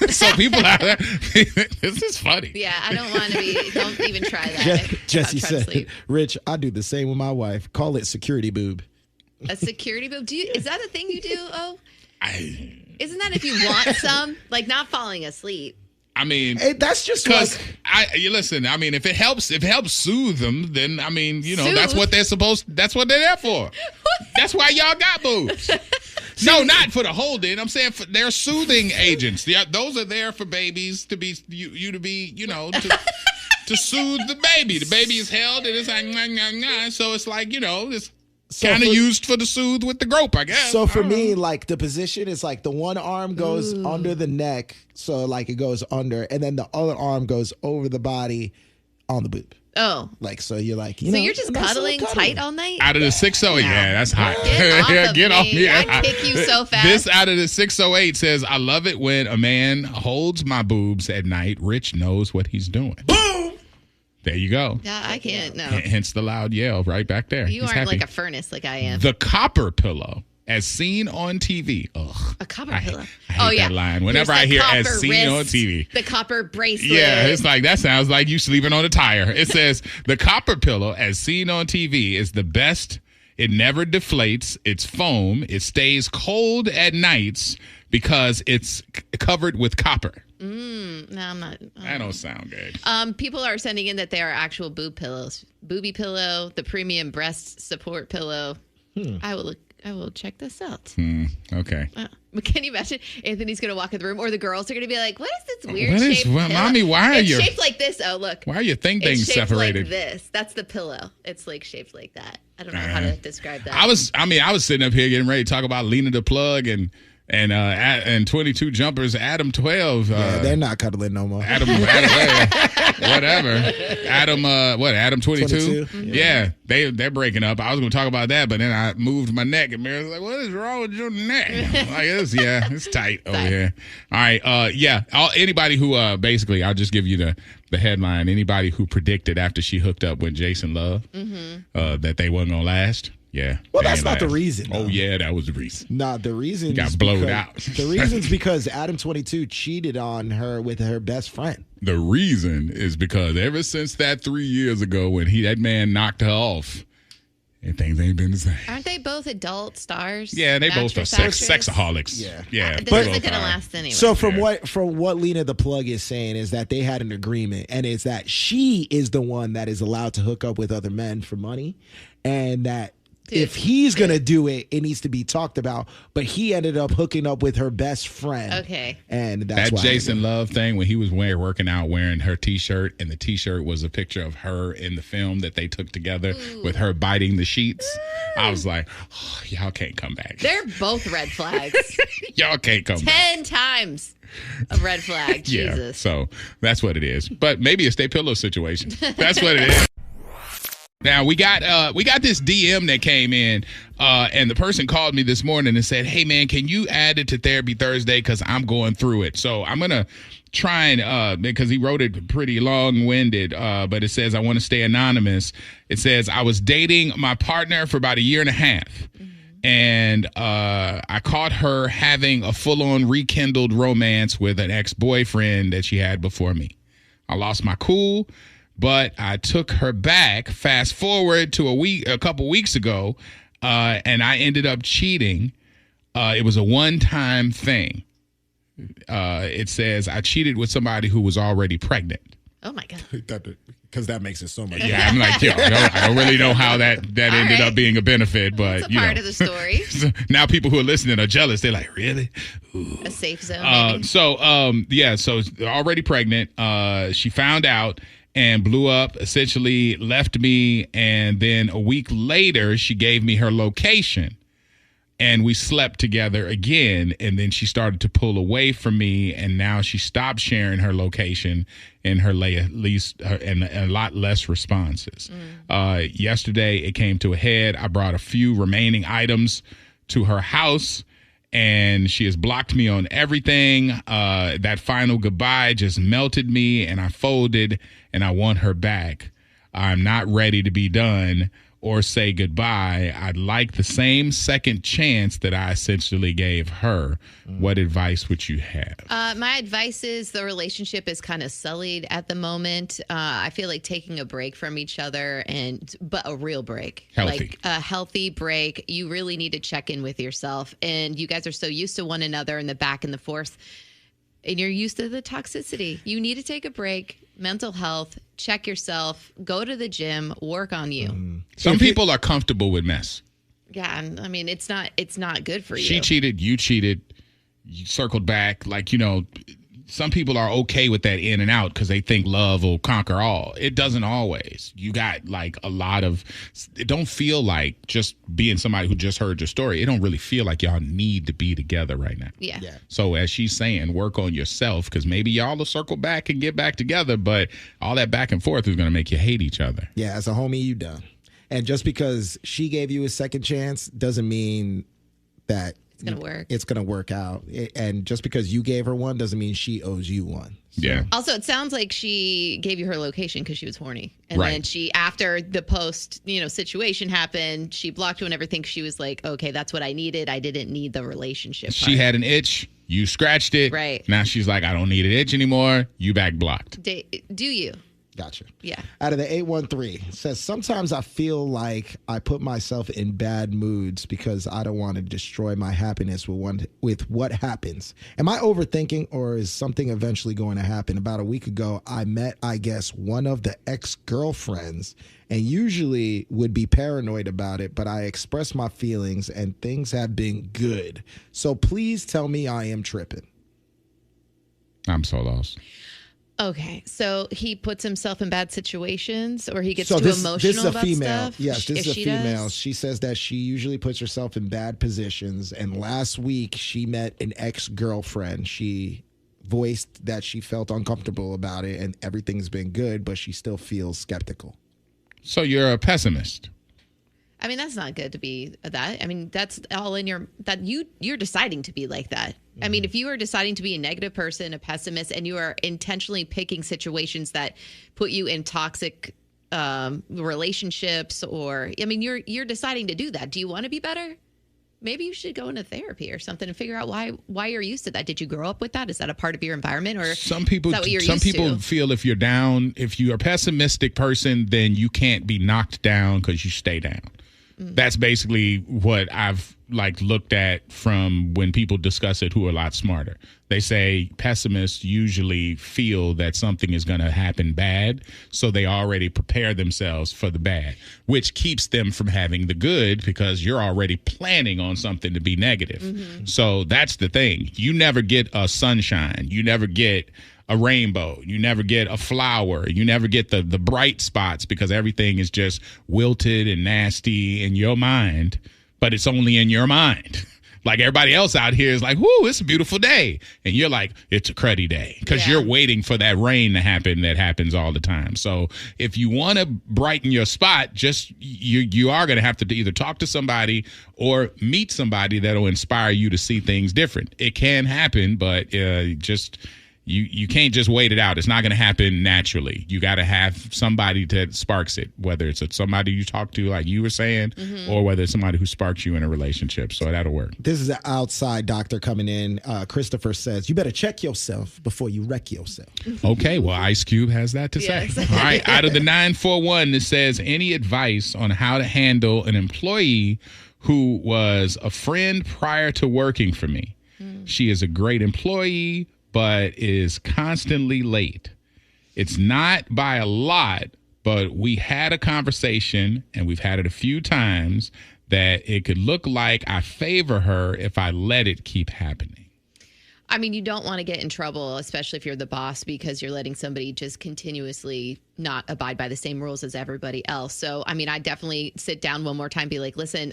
So people out there, this is funny. Yeah, I don't want to be. Don't even try that. Jesse said, "Rich, I do the same with my wife. Call it security boob." A security boob? Is that a thing you do? Oh, isn't that if you want some, like not falling asleep? I mean, hey, that's just because you listen. I mean, if it helps soothe them, then I mean, that's what they're there for. That's why y'all got boobs. No, not for the holding. I'm saying they're soothing agents. Those are there for babies to be to soothe the baby. The baby is held and it's like so it's like it's kind of used for the soothe with the grope, I guess. So for me, like the position is like the one arm goes under the neck, so like it goes under, and then the other arm goes over the body on the boob. Oh. Like, so you're like, so you're just cuddling tight all night? Out of the 608, yeah, that's hot. Get off me. I'd kick you so fast. This out of the 608 says, I love it when a man holds my boobs at night. Rich knows what he's doing. Boom! There you go. Yeah, I can't, no. Hence the loud yell right back there. You aren't like a furnace like I am. The copper pillow. As seen on TV. Ugh. A copper pillow. I hate that line. Whenever I hear as seen on TV. The copper bracelet. Yeah, it's like, that sounds like you sleeping on a tire. It says, the copper pillow, as seen on TV, is the best. It never deflates. It's foam. It stays cold at nights because it's covered with copper. No, I'm not. That don't sound good. People are sending in that they are actual boob pillows. Booby pillow, the premium breast support pillow. I will check this out. Okay. But can you imagine? Anthony's going to walk in the room, or the girls are going to be like, what is this weird shape? Mommy, why are you? It's shaped like this. Oh, look. Why are your things separated? Like this. That's the pillow. It's like shaped like that. I don't know how to describe that. I was sitting up here getting ready to talk about Lena the Plug and 22 Jumpers, Adam 12. They're not cuddling no more. Adam whatever. Adam 22? Yeah, they're breaking up. I was going to talk about that, but then I moved my neck, and Mary was like, what is wrong with your neck? Like, it's tight over here. All right, anybody who, basically, I'll just give you the headline. Anybody who predicted after she hooked up with Jason Love that they wasn't going to last. Yeah. Well, that's not the reason. Oh, yeah, that was the reason. Nah, the reason got blowed out. The reason's because Adam 22 cheated on her with her best friend. The reason is because ever since that 3 years ago when that man knocked her off, and things ain't been the same. Aren't they both adult stars? Yeah, they both are sexaholics. Yeah. This isn't going to last anyway. So from what Lena the Plug is saying is that they had an agreement, and it's that she is the one that is allowed to hook up with other men for money, and that if he's going to do it, it needs to be talked about. But he ended up hooking up with her best friend. Okay. And that's that why Jason Love thing when he was working out wearing her T-shirt, and the T-shirt was a picture of her in the film that they took together with her biting the sheets. I was like, y'all can't come back. They're both red flags. Y'all can't come 10 back. 10 times a red flag. Jesus. Yeah, so that's what it is. But maybe a stay pillow situation. That's what it is. Now we got this DM that came in, and the person called me this morning and said, "Hey man, can you add it to Therapy Thursday? Because I'm going through it." So I'm gonna try and because he wrote it pretty long-winded, but it says I want to stay anonymous. It says I was dating my partner for about a year and a half, and I caught her having a full-on rekindled romance with an ex-boyfriend that she had before me. I lost my cool. But I took her back, fast forward to a couple weeks ago, and I ended up cheating. It was a one-time thing. It says I cheated with somebody who was already pregnant. Oh, my God. Because that makes it so much. Yeah, I'm like, I don't really know how that ended up being a benit, but it's a part of the story. Now people who are listening are jealous. They're like, really? Ooh. A safe zone, maybe? So already pregnant. She found out and blew up, essentially left me, and then a week later, she gave me her location, and we slept together again, and then she started to pull away from me, and now she stopped sharing her location and and a lot less responses. Yesterday, it came to a head. I brought a few remaining items to her house, and she has blocked me on everything. That final goodbye just melted me, and I folded, and I want her back. I'm not ready to be done or say goodbye. I'd like the same second chance that I essentially gave her. What advice would you have? My advice is the relationship is kind of sullied at the moment. I feel like taking a break from each other, but a real break. Healthy. Like a healthy break. You really need to check in with yourself. And you guys are so used to one another in the back and the forth. And you're used to the toxicity. You need to take a break. Mental health, check yourself, go to the gym, work on you. Some people are comfortable with mess. Yeah, I mean, it's not good for you. She cheated, you cheated, you circled back. Like, some people are okay with that in and out because they think love will conquer all. It doesn't always. You got like a lot of, it don't feel like just being somebody who just heard your story. It don't really feel like y'all need to be together right now. Yeah. So as she's saying, work on yourself because maybe y'all will circle back and get back together, but all that back and forth is going to make you hate each other. Yeah, as a homie, you done. And just because she gave you a second chance doesn't mean that it's going to work. It's going to work out. And just because you gave her one doesn't mean she owes you one. So. Yeah. Also, it sounds like she gave you her location because she was horny. And Right. then she, after the post, situation happened, she blocked you and everything. She was like, okay, that's what I needed. I didn't need the relationship She part. had an itch. You scratched it. Right. Now she's like, I don't need an itch anymore. You back blocked. Do you? Gotcha. Yeah. Out of the 813, it says, sometimes I feel like I put myself in bad moods because I don't want to destroy my happiness with what happens. Am I overthinking or is something eventually going to happen? About a week ago, I met, I guess, one of the ex-girlfriends and usually would be paranoid about it, but I express my feelings and things have been good. So please tell me I am tripping. I'm so lost. Okay, so he puts himself in bad situations, or he gets So too emotional this is a about female. stuff. Yes, this If is a she female. does? She says that she usually puts herself in bad positions. And last week, she met an ex-girlfriend. She voiced that she felt uncomfortable about it, and everything's been good, but she still feels skeptical. So you're a pessimist. I mean, that's not good to be that. I mean, that's all in you're deciding to be like that. I mean, if you are deciding to be a negative person, a pessimist, and you are intentionally picking situations that put you in toxic relationships, you're deciding to do that. Do you want to be better? Maybe you should go into therapy or something and figure out why you're used to that. Did you grow up with that? Is that a part of your environment, or some people? Is that what you're some used people to? feel if you're a pessimistic person, then you can't be knocked down because you stay down. That's basically what I've looked at from when people discuss it who are a lot smarter. They say pessimists usually feel that something is going to happen bad, so they already prepare themselves for the bad, which keeps them from having the good because you're already planning on something to be negative. So that's the thing. You never get a sunshine. You never get a rainbow. You never get a flower. You never get the bright spots because everything is just wilted and nasty in your mind, but it's only in your mind. Like everybody else out here is like, whoo, it's a beautiful day. And you're like, it's a cruddy day because you're waiting for that rain to happen that happens all the time. So if you want to brighten your spot, just you are going to have to either talk to somebody or meet somebody that'll inspire you to see things different. It can happen, but You can't just wait it out. It's not going to happen naturally. You got to have somebody that sparks it, whether it's somebody you talk to, like you were saying, or whether it's somebody who sparks you in a relationship. So that'll work. This is an outside doctor coming in. Christopher says, you better check yourself before you wreck yourself. Okay, well, Ice Cube has that to say. All right, out of the 941, it says, any advice on how to handle an employee who was a friend prior to working for me? She is a great employee, but is constantly late. It's not by a lot, but we had a conversation, and we've had it a few times, that it could look like I favor her if I let it keep happening. I mean, you don't want to get in trouble, especially if you're the boss, because you're letting somebody just continuously not abide by the same rules as everybody else. So, I mean, I definitely sit down one more time, be like, listen,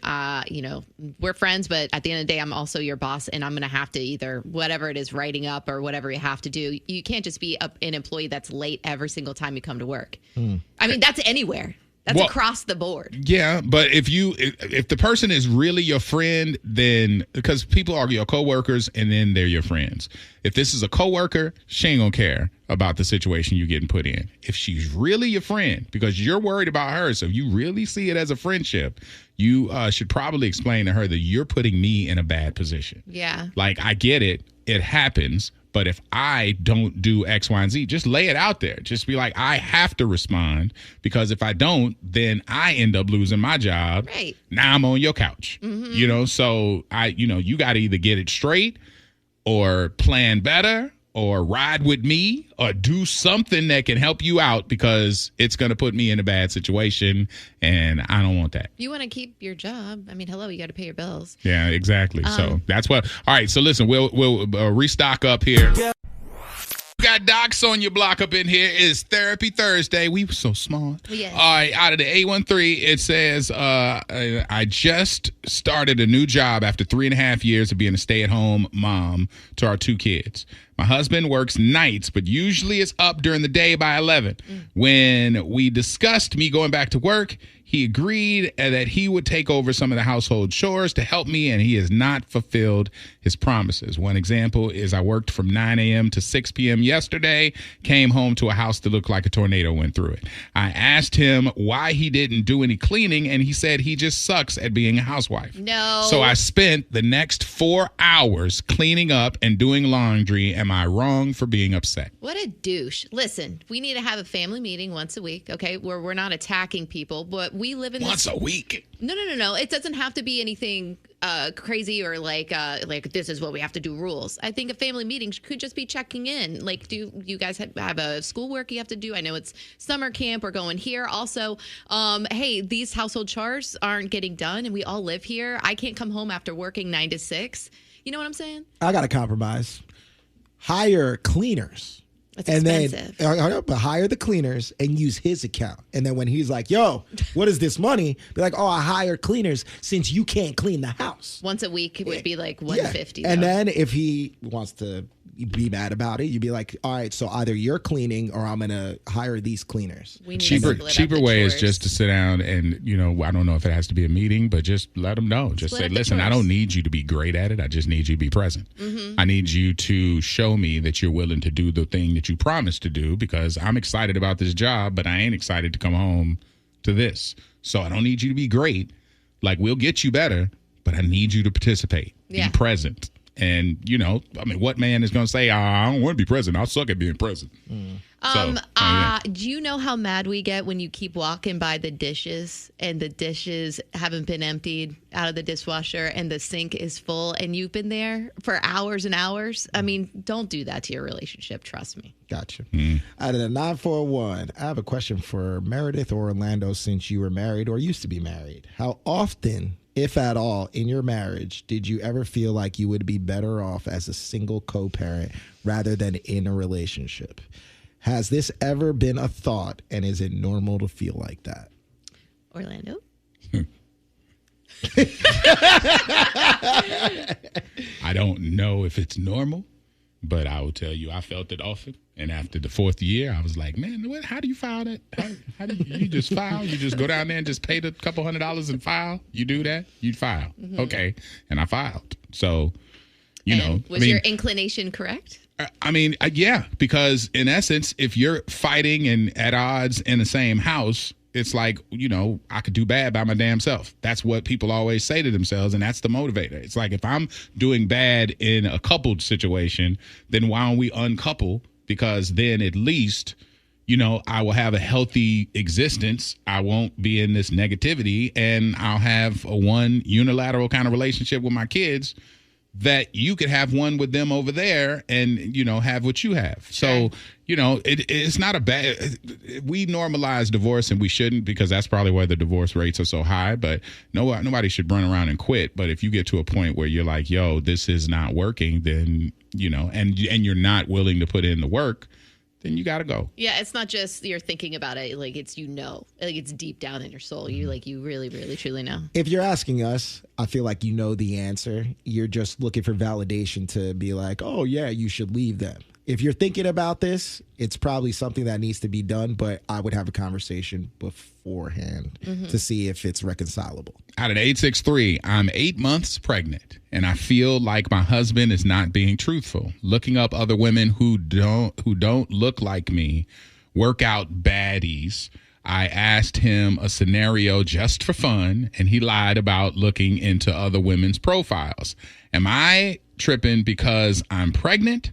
we're friends, but at the end of the day, I'm also your boss, and I'm going to have to either whatever it is, writing up or whatever you have to do. You can't just be an employee that's late every single time you come to work. I mean, that's anywhere. That's across the board. Yeah, but if the person is really your friend, then because people are your coworkers and then they're your friends. If this is a coworker, she ain't gonna care about the situation you're getting put in. If she's really your friend, because you're worried about her, so you really see it as a friendship, you should probably explain to her that you're putting me in a bad position. Yeah. Like, I get it. It happens. But if I don't do X, Y, and Z, just lay it out there. Just be like, I have to respond, because if I don't, then I end up losing my job. Right. Now I'm on your couch. Mm-hmm. So you got to either get it straight or plan better or ride with me or do something that can help you out, because it's going to put me in a bad situation and I don't want that. You want to keep your job. I mean, hello, you got to pay your bills. Yeah, exactly. So that's what. All right. So listen, we'll restock up here. Yeah. Got Docs on your block up in here. It's Therapy Thursday. We were so smart. Yes. All right, out of the 813, it says, I just started a new job after 3.5 years of being a stay-at-home mom to our 2 kids. My husband works nights, but usually is up during the day by 11. When we discussed me going back to work, he agreed that he would take over some of the household chores to help me, and he has not fulfilled his promises. One example is I worked from 9 a.m. to 6 p.m. yesterday, came home to a house that looked like a tornado went through it. I asked him why he didn't do any cleaning, and he said he just sucks at being a housewife. No. So I spent the next 4 hours cleaning up and doing laundry. Am I wrong for being upset? What a douche. Listen, we need to have a family meeting once a week, okay, where we're not attacking people, but we live in once a week. No. It doesn't have to be anything crazy or like this is what we have to do rules. I think a family meeting could just be checking in. Like, do you guys have a schoolwork you have to do? I know it's summer camp. We're going here. Also, hey, these household chores aren't getting done, and we all live here. I can't come home after working 9 to 6. You know what I'm saying? I got to compromise. Hire cleaners. It's expensive. Then hire the cleaners and use his account. And then when he's like, yo, what is this money? Be like, I hire cleaners since you can't clean the house. Once a week, it would be like $150. And then if he wants to be mad about it, you'd be like, all right, so either you're cleaning or I'm going to hire these cleaners. Cheaper way is just to sit down and, I don't know if it has to be a meeting, but just let them know. Just say, listen, I don't need you to be great at it. I just need you to be present. Mm-hmm. I need you to show me that you're willing to do the thing that you promised to do, because I'm excited about this job, but I ain't excited to come home to this. So I don't need you to be great. Like, we'll get you better, but I need you to participate. Yeah. Be present. And, what man is going to say, I don't want to be present. I suck at being present. Do you know how mad we get when you keep walking by the dishes and the dishes haven't been emptied out of the dishwasher and the sink is full and you've been there for hours and hours? I mean, don't do that to your relationship. Trust me. Gotcha. Out of the 941, I have a question for Meredith or Orlando, since you were married or used to be married. How often, if at all, in your marriage, did you ever feel like you would be better off as a single co-parent rather than in a relationship? Has this ever been a thought, and is it normal to feel like that? Orlando? I don't know if it's normal, but I will tell you I felt it often. And after the 4th year, I was like, man, how do you file that? How do you just file? You just go down there and just pay the couple $100 and file? You do that? You file. Mm-hmm. Okay. And I filed. So, Was your inclination correct? Yeah, because in essence, if you're fighting and at odds in the same house, it's like, I could do bad by my damn self. That's what people always say to themselves, and that's the motivator. It's like, if I'm doing bad in a coupled situation, then why don't we uncouple? Because then at least, I will have a healthy existence. I won't be in this negativity, and I'll have a one unilateral kind of relationship with my kids that you could have one with them over there and, have what you have. So, it's not a bad, we normalize divorce and we shouldn't, because that's probably why the divorce rates are so high, but nobody should run around and quit. But if you get to a point where you're like, yo, this is not working, then, and you're not willing to put in the work, then you got to go. Yeah, it's not just you're thinking about it. Like, it's, like it's deep down in your soul. You really, really, truly know. If you're asking us, I feel like you know the answer. You're just looking for validation to be like, oh, yeah, you should leave them. if you're thinking about this, it's probably something that needs to be done, but I would have a conversation beforehand to see if it's reconcilable. Out of 863, I'm 8 months pregnant, and I feel like my husband is not being truthful. Looking up other women who don't look like me, workout baddies. I asked him a scenario just for fun, and he lied about looking into other women's profiles. Am I tripping because I'm pregnant?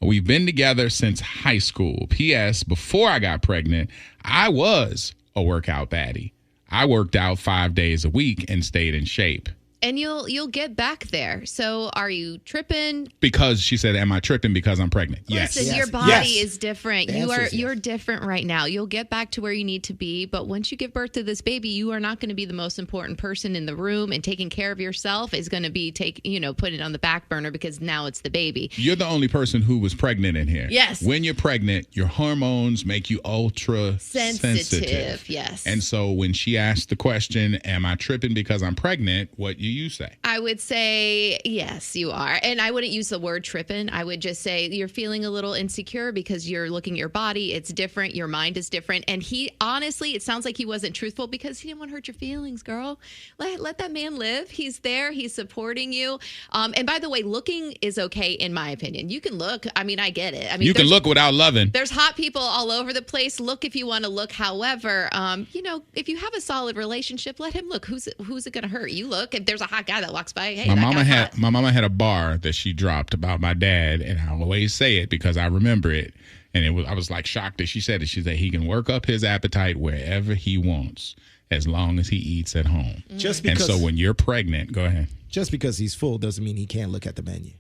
We've been together since high school. P.S. Before I got pregnant, I was a workout baddie. I worked out 5 days a week and stayed in shape. And you'll get back there. So are you tripping? Because she said, am I tripping because I'm pregnant? Yes. Listen, your body is different. You're different right now. You'll get back to where you need to be. But once you give birth to this baby, you are not going to be the most important person in the room, and taking care of yourself is going to be put it on the back burner because now it's the baby. You're the only person who was pregnant in here. Yes. When you're pregnant, your hormones make you ultra sensitive. Yes. And so when she asked the question, am I tripping because I'm pregnant? What you say? I would say, yes, you are. And I wouldn't use the word tripping. I would just say you're feeling a little insecure because you're looking at your body. It's different. Your mind is different. And he, honestly, it sounds like he wasn't truthful because he didn't want to hurt your feelings, girl. Let that man live. He's there. He's supporting you. And by the way, looking is okay, in my opinion. You can look. I mean, I get it. I mean, you can look without loving. There's hot people all over the place. Look if you want to look. However, if you have a solid relationship, let him look. Who's it going to hurt? You look. If there's a hot guy that walks by, hey, my mama had a bar that she dropped about my dad, and I always say it because I remember it. And I was like shocked that she said it. She said he can work up his appetite wherever he wants as long as he eats at home. And so when you're pregnant, go ahead. Just because he's full doesn't mean he can't look at the menu.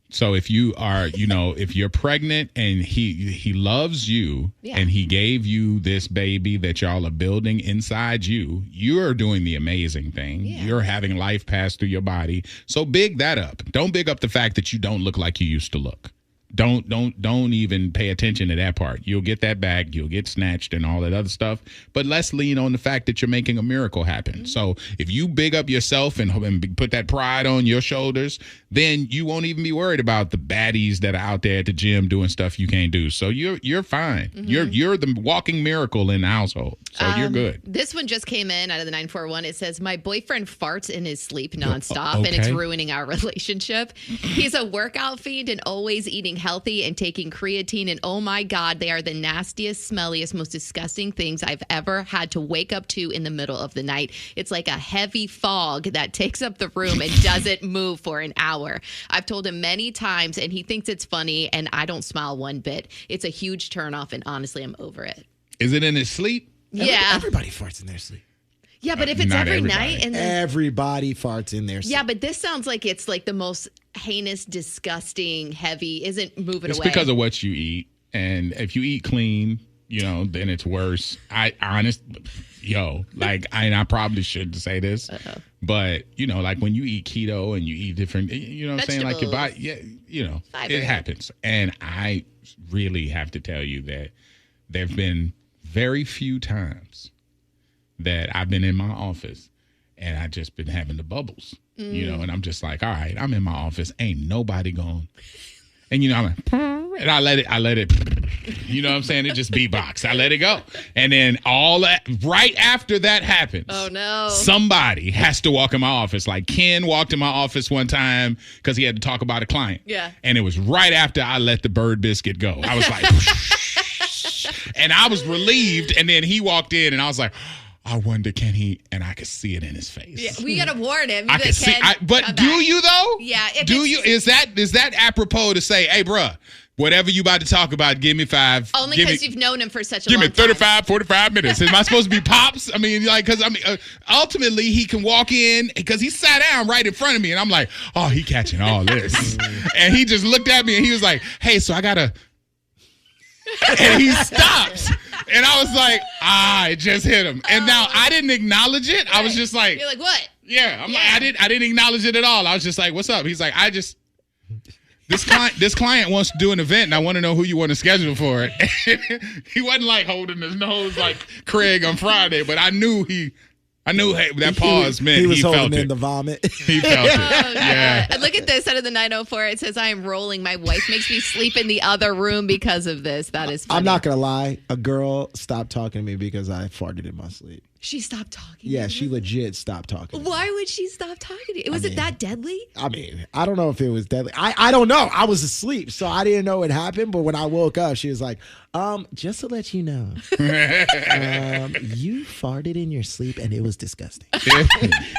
So if you are, if you're pregnant and he loves you and he gave you this baby that y'all are building inside you, you're doing the amazing thing. Yeah. You're having life pass through your body. So big that up. Don't big up the fact that you don't look like you used to look. Don't even pay attention to that part. You'll get that back. You'll get snatched and all that other stuff. But let's lean on the fact that you're making a miracle happen. Mm-hmm. So if you big up yourself and put that pride on your shoulders, then you won't even be worried about the baddies that are out there at the gym doing stuff you can't do. So you're fine. Mm-hmm. You're the walking miracle in the household. So you're good. This one just came in out of the 941. It says, my boyfriend farts in his sleep nonstop, and it's ruining our relationship. He's a workout fiend and always eating healthy and taking creatine, and oh my God, they are the nastiest, smelliest, most disgusting things I've ever had to wake up to in the middle of the night. It's like a heavy fog that takes up the room and doesn't move for an hour. I've told him many times, and he thinks it's funny, and I don't smile one bit. It's a huge turnoff, and honestly, I'm over it. Is it in his sleep? Yeah. Everybody farts in their sleep. Yeah, but if it's every night, and then everybody farts in their sleep. Yeah, but this sounds like it's like the most heinous, disgusting, heavy, isn't moving it's away. It's because of what you eat. And if you eat clean, then it's worse. I probably shouldn't say this, but like when you eat keto and you eat different, what I'm saying? Like your body, it happens. And I really have to tell you that there've been very few times that I've been in my office and I just been having the bubbles, and I'm just like, all right, I'm in my office. Ain't nobody gone. And, I'm like, and I let it, you know what I'm saying? It just beatbox. I let it go. And then right after that happens. Oh, no. Somebody has to walk in my office. Like Ken walked in my office one time because he had to talk about a client. Yeah. And it was right after I let the bird biscuit go. I was like, and I was relieved. And then he walked in and I was like, I wonder, can he? And I could see it in his face. Yeah, we gotta warn him. I can see. But do you though? Yeah. Do you? Is that apropos to say, hey, bruh, whatever you about to talk about, give me 5. Only because you've known him for such a long time. Give me 35, 45 minutes. Am I supposed to be pops? I mean, ultimately he can walk in because he sat down right in front of me, and I'm like, oh, he catching all this, and he just looked at me and he was like, hey, so I gotta. And he stops. And I was like, it just hit him. And now I didn't acknowledge it. I was just like, you're like, what? Yeah. I'm like, I didn't acknowledge it at all. I was just like, what's up? He's like, this client wants to do an event and I want to know who you want to schedule for it. He wasn't like holding his nose like Craig on Friday, but I knew I knew that pause meant he was felt holding it. in the vomit. He felt it. Oh, Yeah. God. Look at this. Out of the 904, it says, I am rolling. My wife makes me sleep in the other room because of this. That is funny. I'm not gonna lie. A girl stopped talking to me because I farted in my sleep. She stopped talking. Yeah, she legit stopped talking. Why would she stop talking to you? Was it that deadly? I mean, I don't know if it was deadly. I don't know. I was asleep, so I didn't know it happened. But when I woke up, she was like, just to let you know, you farted in your sleep and it was disgusting.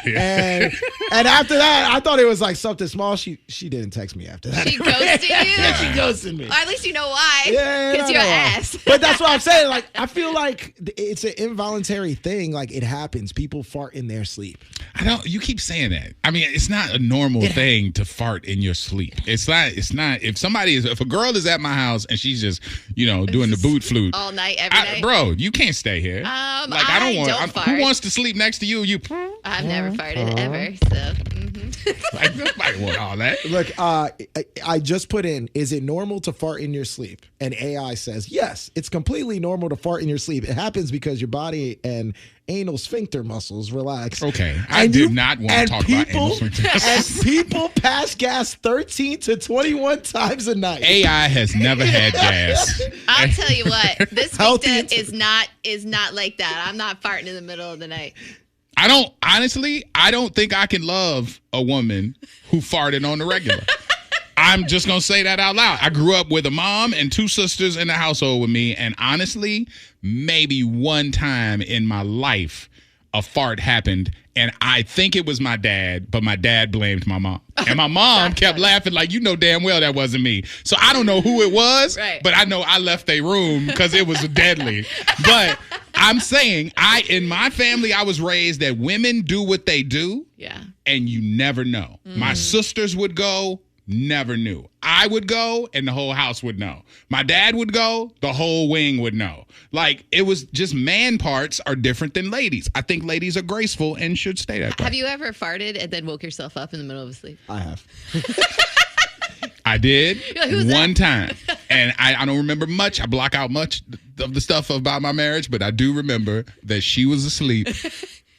and after that, I thought it was like something small. She didn't text me after that. She ghosted you? Yeah, she ghosted me. Or at least you know why. Yeah, Because you're an ass. But that's what I'm saying. Like, I feel like it's an involuntary thing. Like, it happens. People fart in their sleep. You keep saying that. I mean, it's not a normal thing to fart in your sleep. It's not. If a girl is at my house and she's just, doing the boot flute all night, every night. Bro, you can't stay here. I don't fart. Who wants to sleep next to you? I've never farted ever, so. Like, nobody want all that. Look, I just put in, is it normal to fart in your sleep? And AI says, yes, it's completely normal to fart in your sleep. It happens because your body and anal sphincter muscles relax. Okay. I did not want to talk about anal sphincter muscles. And people pass gas 13 to 21 times a night. AI has never had gas. I'll tell you what, this sphincter is not like that. I'm not farting in the middle of the night. I don't think I can love a woman who farted on the regular. I'm just going to say that out loud. I grew up with a mom and two sisters in the household with me. And honestly, maybe one time in my life, a fart happened. And I think it was my dad, but my dad blamed my mom. And my mom kept laughing like, damn well that wasn't me. So I don't know who it was, but I know I left a room because it was deadly. But I'm saying, in my family, I was raised that women do what they do. Yeah. And you never know. My sisters would go. Never knew. I would go and the whole house would know. My dad would go, the whole wing would know. Like, it was just man parts are different than ladies. I think ladies are graceful and should stay that way. Have you ever farted and then woke yourself up in the middle of sleep? I have. I did one time. And I don't remember much. I block out much of the stuff about my marriage, but I do remember that she was asleep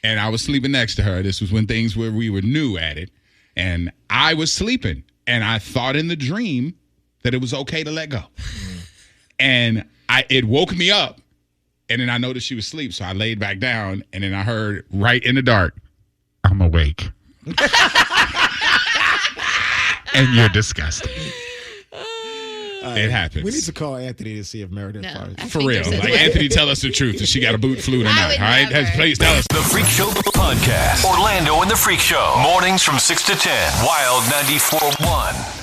and I was sleeping next to her. This was when we were new at it. And I was sleeping. And I thought in the dream that it was okay to let go. And it woke me up. And then I noticed she was asleep. So I laid back down. And then I heard right in the dark, I'm awake. And you're disgusting. It happens. We need to call Anthony to see if Meredith farted. For real. Like, Anthony, tell us the truth. If she got a boot flute or not. All right? Please tell us. The Freak Show Podcast. Orlando and the Freak Show. Mornings from 6 to 10. Wild 94.1.